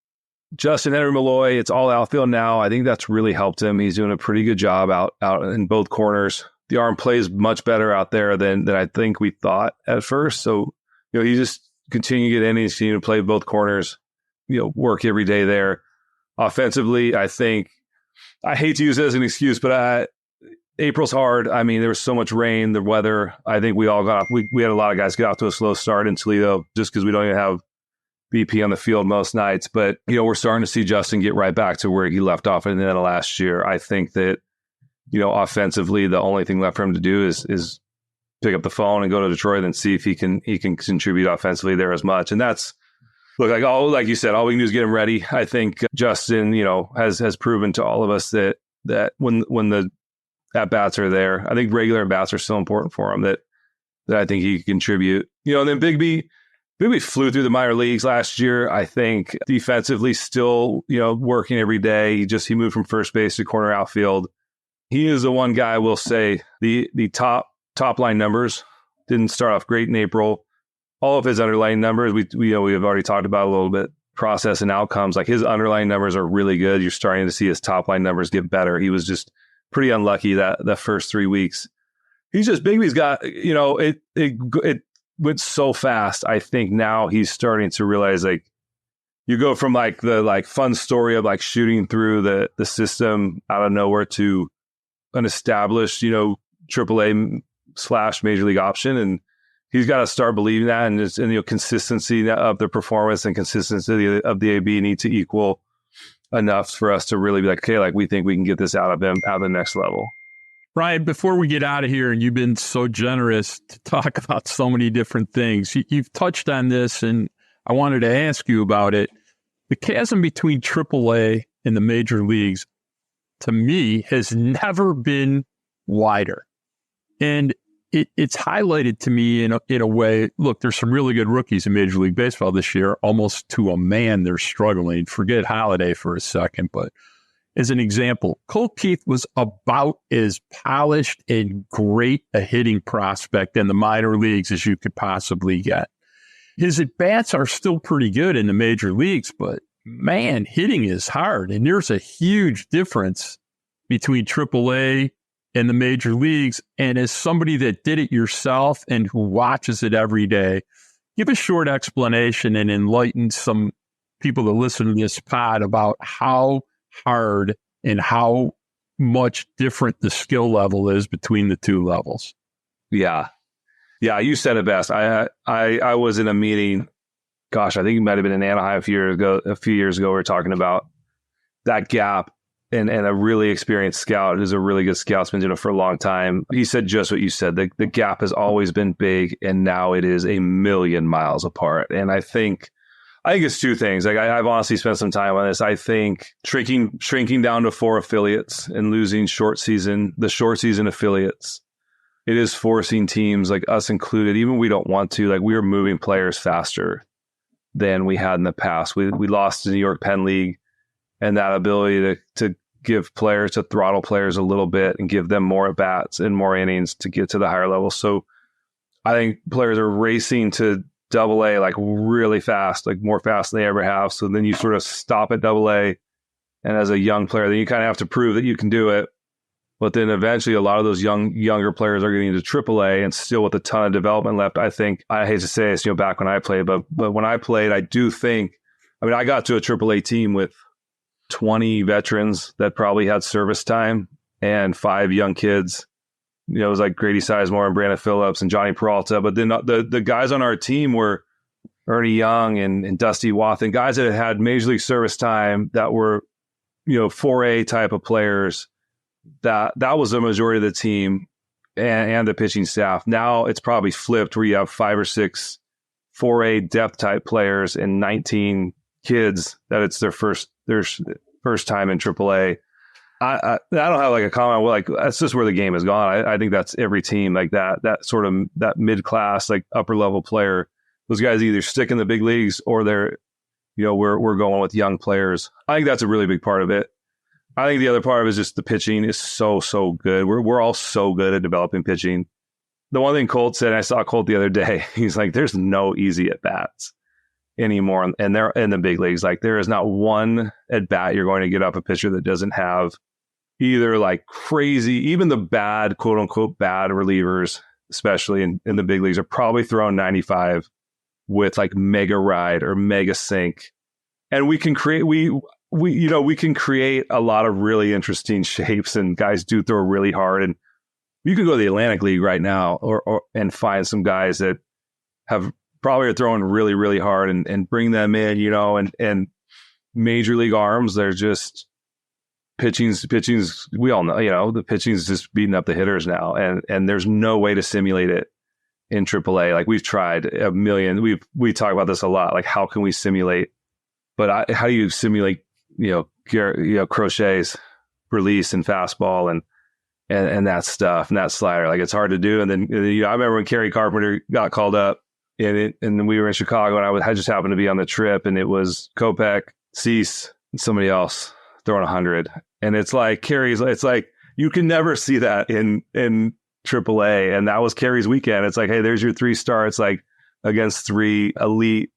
Justin Henry Malloy, it's all outfield now. I think that's really helped him. He's doing a pretty good job out in both corners. The arm plays much better out there than I think we thought at first. So, he just continue to get innings, continue to play both corners, work every day there. Offensively, I think, I hate to use it as an excuse, but April's hard. I mean, there was so much rain, the weather. I think we all got off. We had a lot of guys get off to a slow start in Toledo just because we don't even have BP on the field most nights. But, we're starting to see Justin get right back to where he left off in the end of last year. I think that, offensively, the only thing left for him to do is pick up the phone and go to Detroit and see if he can contribute offensively there as much. And that's look, like you said, all we can do is get him ready. I think Justin, has proven to all of us that when the at-bats are there, I think regular at-bats are still important for him, that I think he can contribute. And then Bigby flew through the minor leagues last year. I think defensively still, working every day. He moved from first base to corner outfield. He is the one guy I will say the top line numbers didn't start off great in April. All of his underlying numbers, we have already talked about a little bit, process and outcomes. Like his underlying numbers are really good. You're starting to see his top line numbers get better. He was just pretty unlucky the first 3 weeks. Bigby's got, it went so fast. I think now he's starting to realize, like, you go from like the like fun story of like shooting through the system out of nowhere to an established, AAA / major league option. And he's got to start believing that, and consistency of the performance and consistency of the AB need to equal enough for us to really be like, okay, like we think we can get this out of him at the next level. Ryan, before we get out of here, and you've been so generous to talk about so many different things, you've touched on this, and I wanted to ask you about it. The chasm between AAA and the major leagues, to me, has never been wider. And it's highlighted to me in a way. Look, there's some really good rookies in Major League Baseball this year. Almost to a man, they're struggling. Forget Holiday for a second, but as an example, Colt Keith was about as polished and great a hitting prospect in the minor leagues as you could possibly get. His at-bats are still pretty good in the major leagues, but man, hitting is hard. And there's a huge difference between AAA and the major leagues. And as somebody that did it yourself and who watches it every day, give a short explanation and enlighten some people that listen to this pod about how hard and how much different the skill level is between the two levels. Yeah, you said it best. I was in a meeting. Gosh, I think it might have been in Anaheim a few years ago. We were talking about that gap, and a really experienced scout who's a really good scout, has been doing it for a long time. He said just what you said. The gap has always been big, and now it is a million miles apart. And I think it's two things. Like I've honestly spent some time on this. I think shrinking down to 4 affiliates and losing the short season affiliates, it is forcing teams like us included, even we don't want to, like we are moving players faster than we had in the past. We lost the New York Penn League, and that ability to give players, to throttle players a little bit and give them more at-bats and more innings to get to the higher level. So I think players are racing to AA like really fast, like more fast than they ever have. So then you sort of stop at AA, and as a young player, then you kind of have to prove that you can do it. But then eventually a lot of those younger players are getting into AAA and still with a ton of development left. I think, I hate to say this, back when I played, but when I played, I do think, I got to a AAA team with 20 veterans that probably had service time and 5 young kids. It was like Grady Sizemore and Brandon Phillips and Johnny Peralta. But then the guys on our team were Ernie Young and Dusty Wathan, guys that had Major League service time that were, 4A type of players. That was the majority of the team and the pitching staff. Now it's probably flipped where you have 5 or 6 4A depth type players and 19 kids that it's their first time in AAA. I don't have like a comment. Well, like that's just where the game has gone. I think that's every team like that sort of that mid class, like upper level player. Those guys either stick in the big leagues or they're, we're going with young players. I think that's a really big part of it. I think the other part of it is just the pitching is so good. We're all so good at developing pitching. The one thing Colt said, I saw Colt the other day, he's like, there's no easy at bats anymore. And they're in the big leagues. Like there is not one at bat you're going to get up a pitcher that doesn't have either like crazy, even the bad, quote unquote, bad relievers, especially in the big leagues, are probably throwing 95 with like mega ride or mega sink. And we can create, we can create a lot of really interesting shapes, and guys do throw really hard. And you can go to the Atlantic League right now and find some guys that have probably are throwing really, really hard and bring them in, and major league arms. They're just pitching's. We all know, the pitching's just beating up the hitters now, and there's no way to simulate it in AAA. Like we've tried a million. We talk about this a lot. Like how can we simulate? But how do you simulate? Crochet's release and fastball and that stuff and that slider. Like it's hard to do. And then I remember when Kerry Carpenter got called up, and we were in Chicago, and I just happened to be on the trip, and it was Kopech, Cease, and somebody else throwing 100. And it's like it's like you can never see that in AAA, and that was Kerry's weekend. It's like, hey, there's your 3 starts, like against 3 elite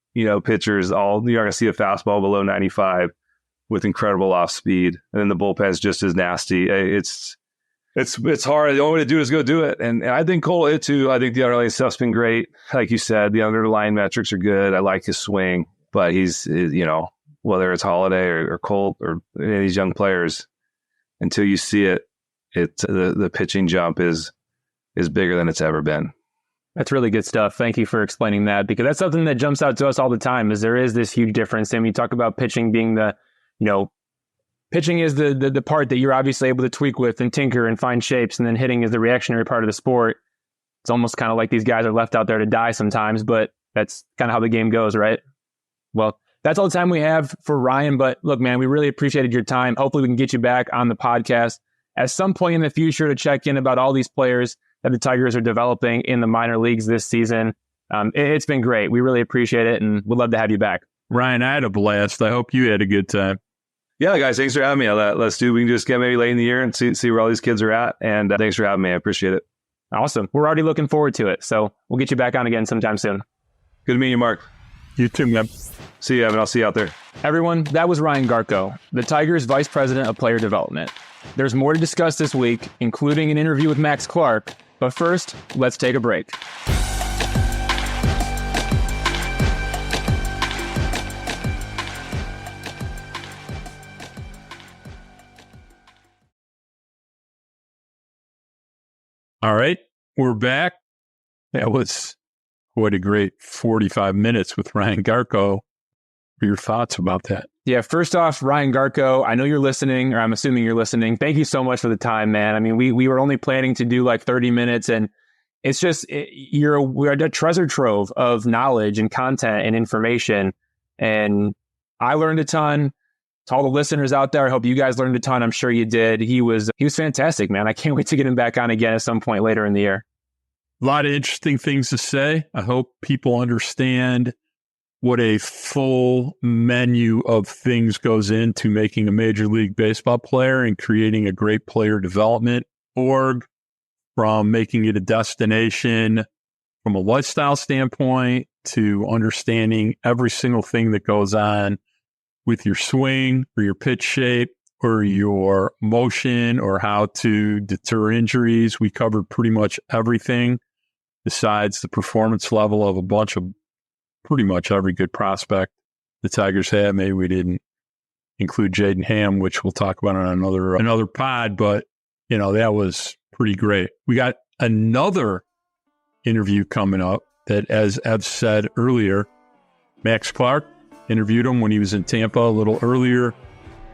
pitchers. You're not gonna see a fastball below 95 with incredible off speed, and then the bullpen's just as nasty. It's hard. The only way to do it is go do it. And I think Cole hit too. I think the underlying stuff's been great. Like you said, the underlying metrics are good. I like his swing, but he's, whether it's Holiday or Colt or any of these young players, until you see it, the pitching jump is bigger than it's ever been. That's really good stuff. Thank you for explaining that, because that's something that jumps out to us all the time, is there is this huge difference. And we talk about pitching being pitching is the part that you're obviously able to tweak with and tinker and find shapes, and then hitting is the reactionary part of the sport. It's almost kind of like these guys are left out there to die sometimes, but that's kind of how the game goes, right? Well, that's all the time we have for Ryan, but look, man, we really appreciated your time. Hopefully we can get you back on the podcast at some point in the future to check in about all these players that the Tigers are developing in the minor leagues this season. It's been great. We really appreciate it, and we'd love to have you back. Ryan, I had a blast. I hope you had a good time. Yeah, guys, thanks for having me. We can just get maybe late in the year and see where all these kids are at. And thanks for having me. I appreciate it. Awesome. We're already looking forward to it. So we'll get you back on again sometime soon. Good to meet you, Mark. You too, man. See you, Evan. I'll see you out there. Everyone, that was Ryan Garko, the Tigers' Vice President of Player Development. There's more to discuss this week, including an interview with Max Clark. But first, let's take a break. All right, we're back. That was quite a great 45 minutes with Ryan Garko. What are your thoughts about that? Yeah, first off, Ryan Garko, I know you're listening, or I'm assuming you're listening. Thank you so much for the time, man. I mean, we were only planning to do like 30 minutes, and it's just, we're a treasure trove of knowledge and content and information. And I learned a ton. To all the listeners out there, I hope you guys learned a ton. I'm sure you did. He was fantastic, man. I can't wait to get him back on again at some point later in the year. A lot of interesting things to say. I hope people understand what a full menu of things goes into making a Major League Baseball player and creating a great player development org, from making it a destination from a lifestyle standpoint to understanding every single thing that goes on with your swing or your pitch shape or your motion or how to deter injuries. We covered pretty much everything besides the performance level of a bunch of pretty much every good prospect the Tigers had. Maybe we didn't include Jaden Ham, which we'll talk about on another pod, but that was pretty great. We got another interview coming up that, as Ev said earlier, Max Clark interviewed him when he was in Tampa a little earlier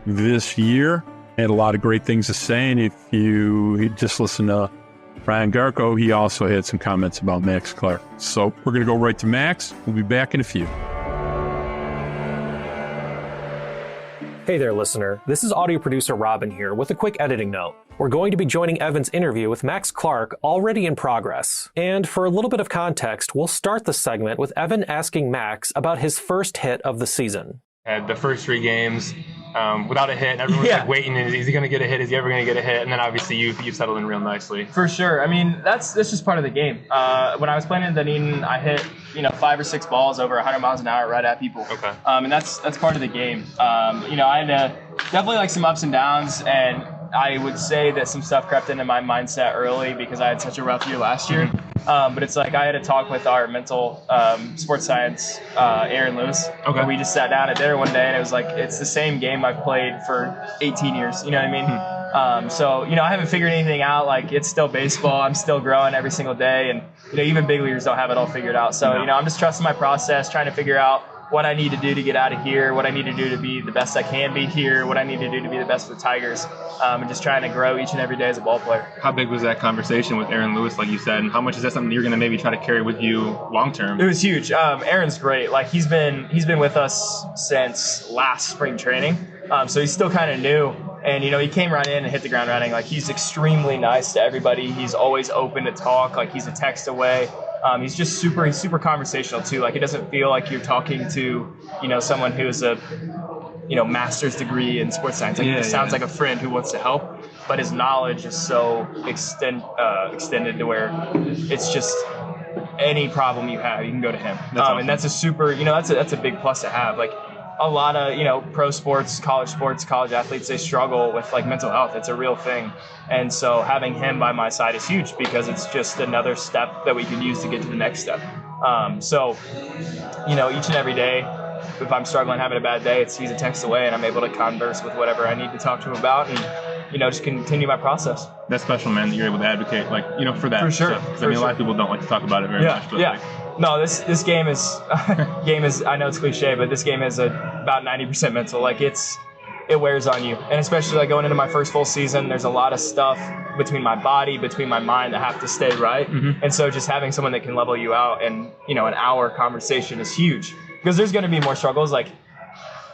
this year. Had a lot of great things to say, and if you just listen to Ryan Garko, he also had some comments about Max Clark. So we're going to go right to Max. We'll be back in a few. Hey there, listener. This is audio producer Robin here with a quick editing note. We're going to be joining Evan's interview with Max Clark already in progress. And for a little bit of context, we'll start the segment with Evan asking Max about his first hit of the season. Had the first 3 games without a hit, and everyone's like waiting, is he going to get a hit? Is he ever going to get a hit? And then obviously you've settled in real nicely. For sure. I mean, that's just part of the game. When I was playing in Dunedin, I hit 5 or 6 balls over 100 miles an hour right at people. Okay. And that's part of the game. I had definitely like some ups and downs, and I would say that some stuff crept into my mindset early because I had such a rough year last year. But it's like I had a talk with our mental sports science, Aaron Lewis. Okay. We just sat down at dinner one day, and it was like, it's the same game I've played for 18 years. You know what I mean? So I haven't figured anything out. Like, it's still baseball. I'm still growing every single day. And, even big leaguers don't have it all figured out. So, I'm just trusting my process, trying to figure out what I need to do to get out of here, what I need to do to be the best I can be here, what I need to do to be the best for the Tigers, and just trying to grow each and every day as a ball player. How big was that conversation with Aaron Lewis, like you said, and how much is that something you're going to maybe try to carry with you long term? It was huge. Aaron's great. Like he's been with us since last spring training, so he's still kind of new. And, he came right in and hit the ground running. Like, he's extremely nice to everybody. He's always open to talk. Like, he's a text away. He's just super conversational, too. Like, it doesn't feel like you're talking to, someone who's a, master's degree in sports science. Like, he just sounds like a friend who wants to help. But his knowledge is so extended to where it's just any problem you have, you can go to him. That's awesome. And that's a super, that's a big plus to have. Like, a lot of, pro sports, college athletes, they struggle with like mental health. It's a real thing. And so having him by my side is huge because it's just another step that we can use to get to the next step. So, each and every day, if I'm struggling, having a bad day, he's a text away and I'm able to converse with whatever I need to talk to him about and, just continue my process. That's special, man, that you're able to advocate, for that. For sure. Because, a lot of people don't like to talk about it very much. But No, this game is I know it's cliche, but this game is about 90% mental. Like it wears on you, and especially like going into my first full season, there's a lot of stuff between my body, between my mind that have to stay right. Mm-hmm. And so just having someone that can level you out and an hour conversation is huge because there's going to be more struggles. Like,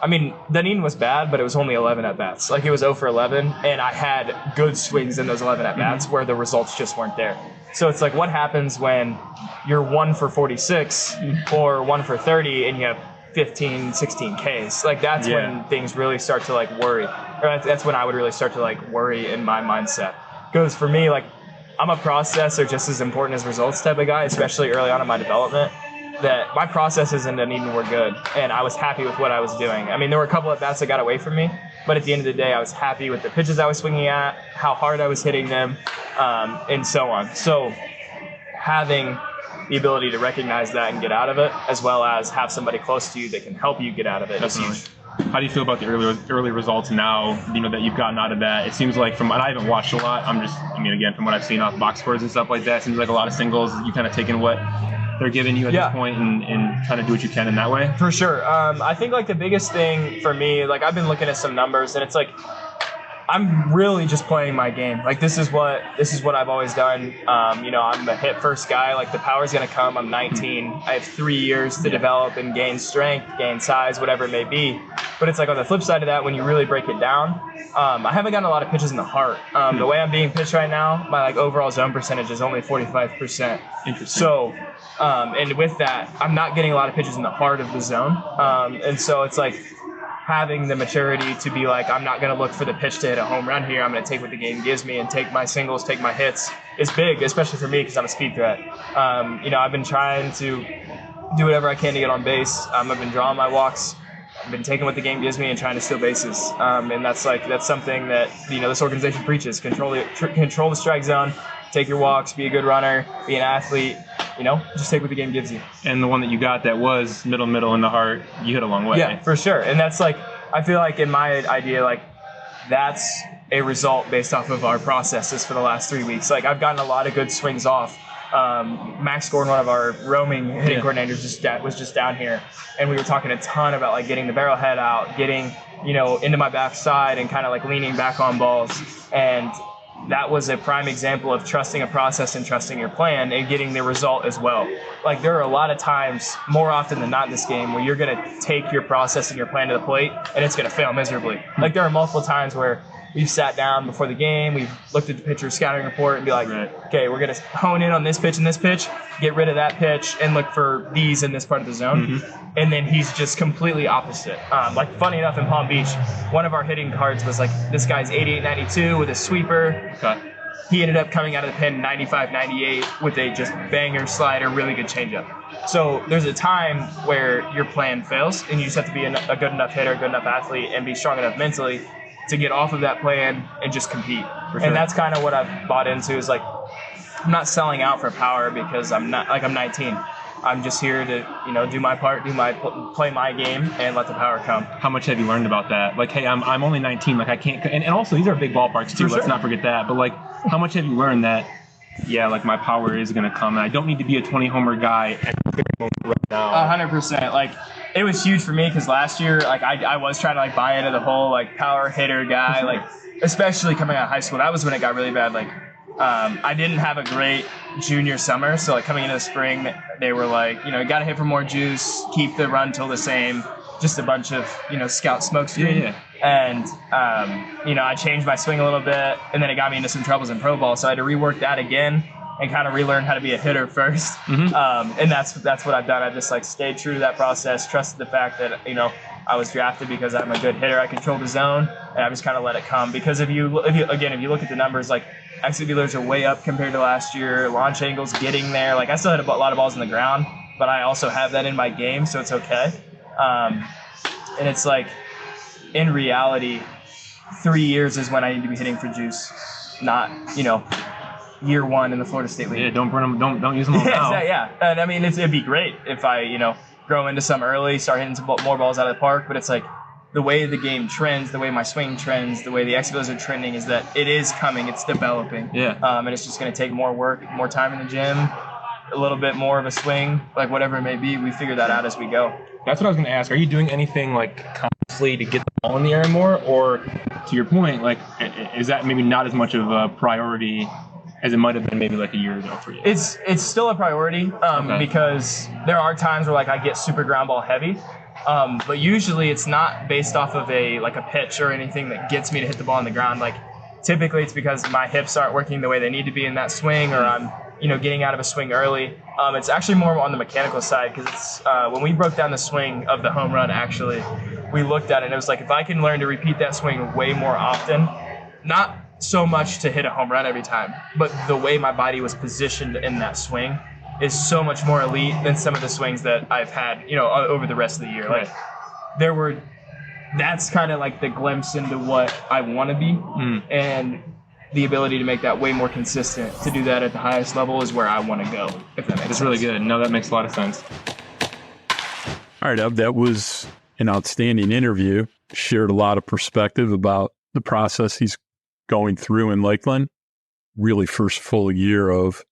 Dunedin was bad, but it was only 11 at bats. Like it was 0 for 11, and I had good swings in those 11 at bats where the results just weren't there. So it's like, what happens when you're 1 for 46 or 1 for 30 and you have 15, 16 Ks? Like that's when things really start to like worry. Or that's when I would really start to like worry in my mindset. Because for me, like I'm a process or just as important as results type of guy, especially early on in my development. That my processes in Dunedin were good, and I was happy with what I was doing. There were a couple of bats that got away from me, but at the end of the day, I was happy with the pitches I was swinging at, how hard I was hitting them, and so on. So having the ability to recognize that and get out of it, as well as have somebody close to you that can help you get out of it, is huge. How do you feel about the early results now, that you've gotten out of that? It seems like and I haven't watched a lot. Again, from what I've seen off box scores and stuff like that, it seems like a lot of singles, you kind of taking what they're giving you at this point and trying to do what you can in that way? For sure. I think like the biggest thing for me, like I've been looking at some numbers and it's like, I'm really just playing my game. Like this is what I've always done. I'm a hit first guy. Like the power's going to come. I'm 19. I have 3 years to develop and gain strength, gain size, whatever it may be. But it's like on the flip side of that, when you really break it down, I haven't gotten a lot of pitches in the heart. The way I'm being pitched right now, my like overall zone percentage is only 45%. Interesting. So, and with that, I'm not getting a lot of pitches in the heart of the zone. And so it's like, having the maturity to be like, I'm not going to look for the pitch to hit a home run here. I'm going to take what the game gives me and take my singles, take my hits is big, especially for me because I'm a speed threat. I've been trying to do whatever I can to get on base. I've been drawing my walks. I've been taking what the game gives me and trying to steal bases. And that's something that, this organization preaches. Control the strike zone, take your walks, be a good runner, be an athlete. Just take what the game gives you. And the one that you got that was middle in the heart, you hit a long way. Yeah, for sure. And that's like, I feel like in my idea, like that's a result based off of our processes for the last 3 weeks. Like I've gotten a lot of good swings off. Max Gordon, one of our roaming hitting coordinators, was just down here. And we were talking a ton about like getting the barrel head out, getting, into my backside and kind of like leaning back on balls. And that was a prime example of trusting a process and trusting your plan and getting the result as well. Like there are a lot of times, more often than not in this game, where you're going to take your process and your plan to the plate and it's going to fail miserably. Like there are multiple times where we've sat down before the game, we've looked at the pitcher's scouting report and be like, okay, we're going to hone in on this pitch and this pitch, get rid of that pitch and look for these in this part of the zone. Mm-hmm. And then he's just completely opposite. Like funny enough, in Palm Beach, one of our hitting cards was like, this guy's 88-92 with a sweeper. Okay. He ended up coming out of the pen 95-98 with a just banger slider, really good changeup. So there's a time where your plan fails and you just have to be a good enough hitter, good enough athlete, and be strong enough mentally to get off of that plan and just compete. Sure. And that's kind of what I've bought into is like, I'm not selling out for power because I'm 19. I'm just here to, do my part, play my game and let the power come. How much have you learned about that? Like, hey, I'm only 19. Like I can't, and also these are big ballparks too. Let's not forget that. But like, how much have you learned that, like my power is going to come and I don't need to be a 20 homer guy at right now. 100%. Like it was huge for me because last year, like I was trying to like buy into the whole like power hitter guy, like especially coming out of high school. That was when it got really bad. Like I didn't have a great junior summer, so like coming into the spring, they were like, you got to hit for more juice, keep the run till the same, just a bunch of scout smoke screen. Yeah. And I changed my swing a little bit, and then it got me into some troubles in pro ball, so I had to rework that again and kind of relearn how to be a hitter first. Mm-hmm. And that's what I've done. I've just like stayed true to that process, trusted the fact that, I was drafted because I'm a good hitter. I control the zone, and I just kind of let it come. Because if you look at the numbers, like exit velars are way up compared to last year. Launch angles getting there. Like I still hit a lot of balls in the ground, but I also have that in my game, so it's okay. And it's like, in reality, 3 years is when I need to be hitting for juice, not, year one in the Florida State League. Yeah, don't burn them. Don't use them all now. Yeah. And I mean, it'd be great if I, grow into some early, start hitting some more balls out of the park. But it's like the way the game trends, the way my swing trends, the way the exit are trending is that it is coming. It's developing. Yeah. And it's just going to take more work, more time in the gym, a little bit more of a swing, like whatever it may be. We figure that out as we go. That's what I was going to ask. Are you doing anything like consciously to get the ball in the air more, or to your point, like is that maybe not as much of a priority as it might have been maybe like a year ago for you? It's still a priority because there are times where like I get super ground ball heavy, but usually it's not based off of a pitch or anything that gets me to hit the ball on the ground. Like typically it's because my hips aren't working the way they need to be in that swing, or I'm getting out of a swing early. It's actually more on the mechanical side because it's when we broke down the swing of the home run, actually, we looked at it and it was like if I can learn to repeat that swing way more often, not so much to hit a home run every time, but the way my body was positioned in that swing is so much more elite than some of the swings that I've had, over the rest of the year. Like that's kind of like the glimpse into what I want to be, and the ability to make that way more consistent, to do that at the highest level is where I want to go, if that makes sense. It's really good. No, that makes a lot of sense. All right, Eb, that was an outstanding interview. Shared a lot of perspective about the process he's going through in Lakeland. Really first full year of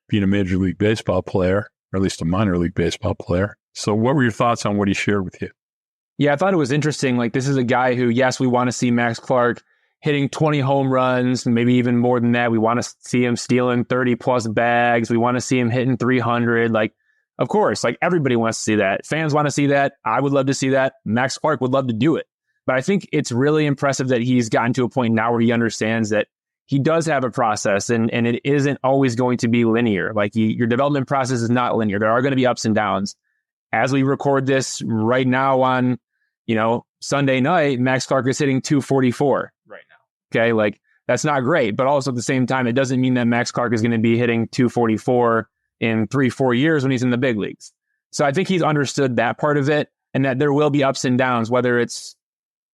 being a Major League Baseball player, or at least a minor league baseball player. So what were your thoughts on what he shared with you? Yeah, I thought it was interesting. Like, this is a guy who, yes, we want to see Max Clark hitting 20 home runs, maybe even more than that. We want to see him stealing 30 plus bags. We want to see him hitting 300. Like, of course, like everybody wants to see that. Fans want to see that. I would love to see that. Max Clark would love to do it. But I think it's really impressive that he's gotten to a point now where he understands that he does have a process, and it isn't always going to be linear. Like your development process is not linear. There are going to be ups and downs. As we record this right now on, Sunday night, Max Clark is hitting 244 right now. Okay. Like that's not great, but also at the same time, it doesn't mean that Max Clark is going to be hitting 244 in 3-4 years when he's in the big leagues. So I think he's understood that part of it, and that there will be ups and downs, whether it's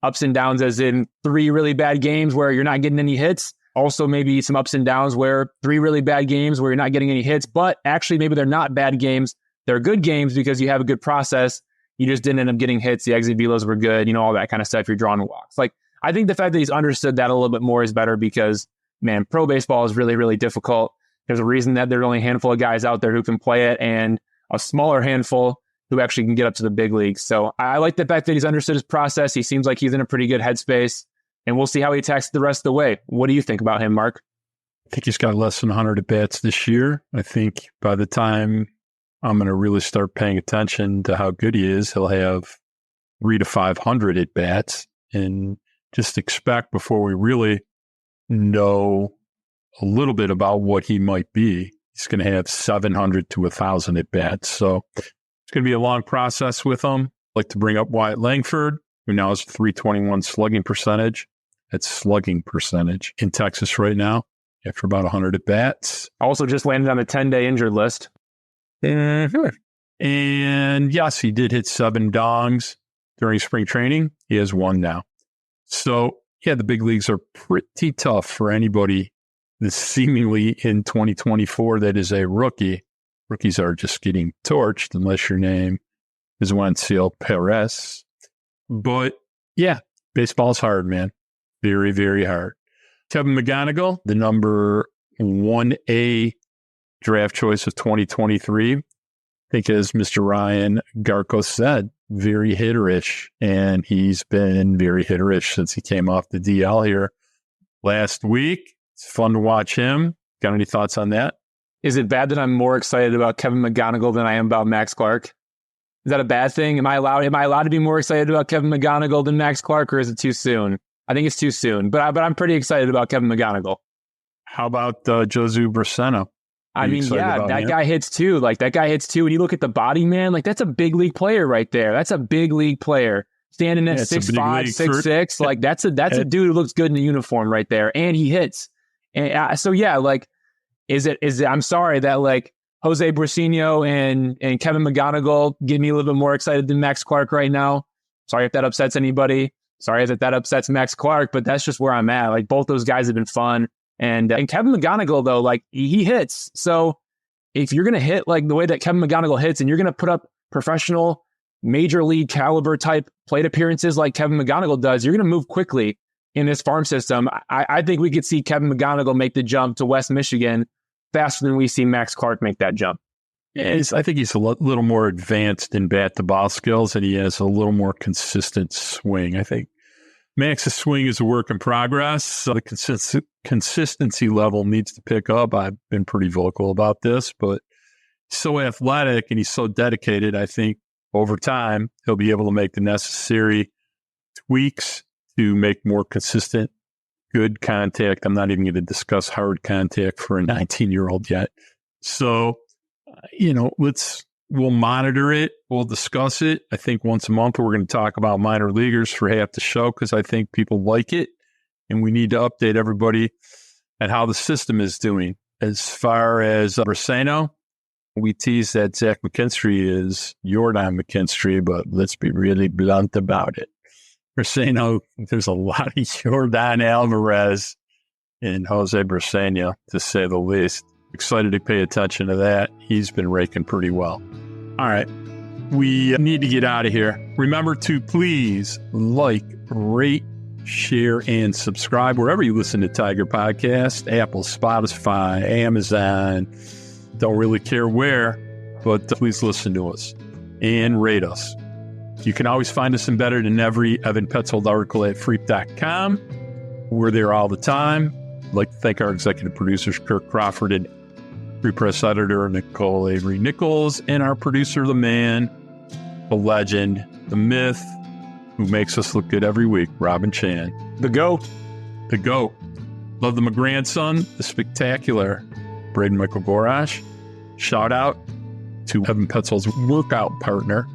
ups and downs as in 3 really bad games where you're not getting any hits. Also maybe some ups and downs where 3 really bad games where you're not getting any hits, but actually maybe they're not bad games. They're good games because you have a good process. You just didn't end up getting hits. The exit velos were good, all that kind of stuff. You're drawing walks. Like, I think the fact that he's understood that a little bit more is better because, man, pro baseball is really, really difficult. There's a reason that there are only a handful of guys out there who can play it, and a smaller handful who actually can get up to the big leagues. So I like the fact that he's understood his process. He seems like he's in a pretty good headspace, and we'll see how he attacks the rest of the way. What do you think about him, Mark? I think he's got less than 100 at-bats this year. I think by the time I'm going to really start paying attention to how good he is, he'll have 300 to 500 at-bats, and just expect before we really know a little bit about what he might be, he's going to have 700 to 1,000 at-bats. So it's going to be a long process with him. I'd like to bring up Wyatt Langford, who now has 321 slugging percentage. That's slugging percentage in Texas right now after about 100 at-bats. Also just landed on a 10-day injured list. And yes, he did hit 7 dongs during spring training. He has 1 now. So, yeah, the big leagues are pretty tough for anybody that's seemingly in 2024 that is a rookie. Rookies are just getting torched unless your name is Wenceel Perez. But, yeah, baseball's hard, man. Very, very hard. Kevin McGonigal, the number 1A draft choice of 2023, think as Mr. Ryan Garko said, very hitterish, and he's been very hitterish since he came off the DL here last week. It's fun to watch him. Got any thoughts on that? Is it bad that I'm more excited about Kevin McGonigal than I am about Max Clark? Is that a bad thing? Am I allowed to be more excited about Kevin McGonigal than Max Clark, or is it too soon? I think it's too soon, but I'm pretty excited about Kevin McGonigal. How about Josu Braceno? I mean, yeah, that guy hits too. Like, that guy hits too. And you look at the body, man, like, that's a big league player right there. That's a big league player. Standing at 6'5", 6'6", like, that's a dude who looks good in the uniform right there. And he hits. And so, yeah, like, is it, I'm sorry that, like, Jose Braceno and Kevin McGonigal get me a little bit more excited than Max Clark right now. Sorry if that upsets anybody. Sorry that upsets Max Clark, but that's just where I'm at. Like, both those guys have been fun. And Kevin McGonigal, though, like, he hits. So if you're going to hit like the way that Kevin McGonigal hits, and you're going to put up professional major league caliber type plate appearances like Kevin McGonigal does, you're going to move quickly in this farm system. I think we could see Kevin McGonigal make the jump to West Michigan faster than we see Max Clark make that jump. Yeah, I think he's a little more advanced in bat-to-ball skills, and he has a little more consistent swing. I think Max's swing is a work in progress, so the consistency level needs to pick up. I've been pretty vocal about this, but he's so athletic and he's so dedicated. I think over time, he'll be able to make the necessary tweaks to make more consistent, good contact. I'm not even going to discuss hard contact for a 19-year-old yet. So, we'll monitor it. We'll discuss it. I think once a month, we're going to talk about minor leaguers for half the show because I think people like it. And we need to update everybody at how the system is doing. As far as Braceno, we tease that Zach McKinstry is Jordan McKinstry, but let's be really blunt about it. Braceno, there's a lot of Jordan Alvarez in Jose Braceno, to say the least. Excited to pay attention to that. He's been raking pretty well. All right. We need to get out of here. Remember to please like, rate, share, and subscribe wherever you listen to Tiger Podcast, Apple, Spotify, Amazon. Don't really care where, but please listen to us and rate us. You can always find us embedded in every Evan Petzold article at freep.com. We're there all the time. I'd like to thank our executive producers, Kirk Crawford, and Free Press editor Nicole Avery Nichols, and our producer, the man, the legend, the myth, who makes us look good every week, Robin Chan. The GOAT. The GOAT. Love my grandson, the spectacular Braden Michael Gorash. Shout out to Evan Petzold's workout partner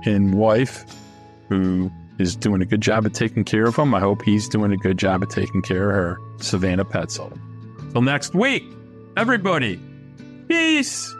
and wife, who is doing a good job of taking care of him. I hope he's doing a good job of taking care of her, Savannah Petzold. Till next week, everybody. Peace.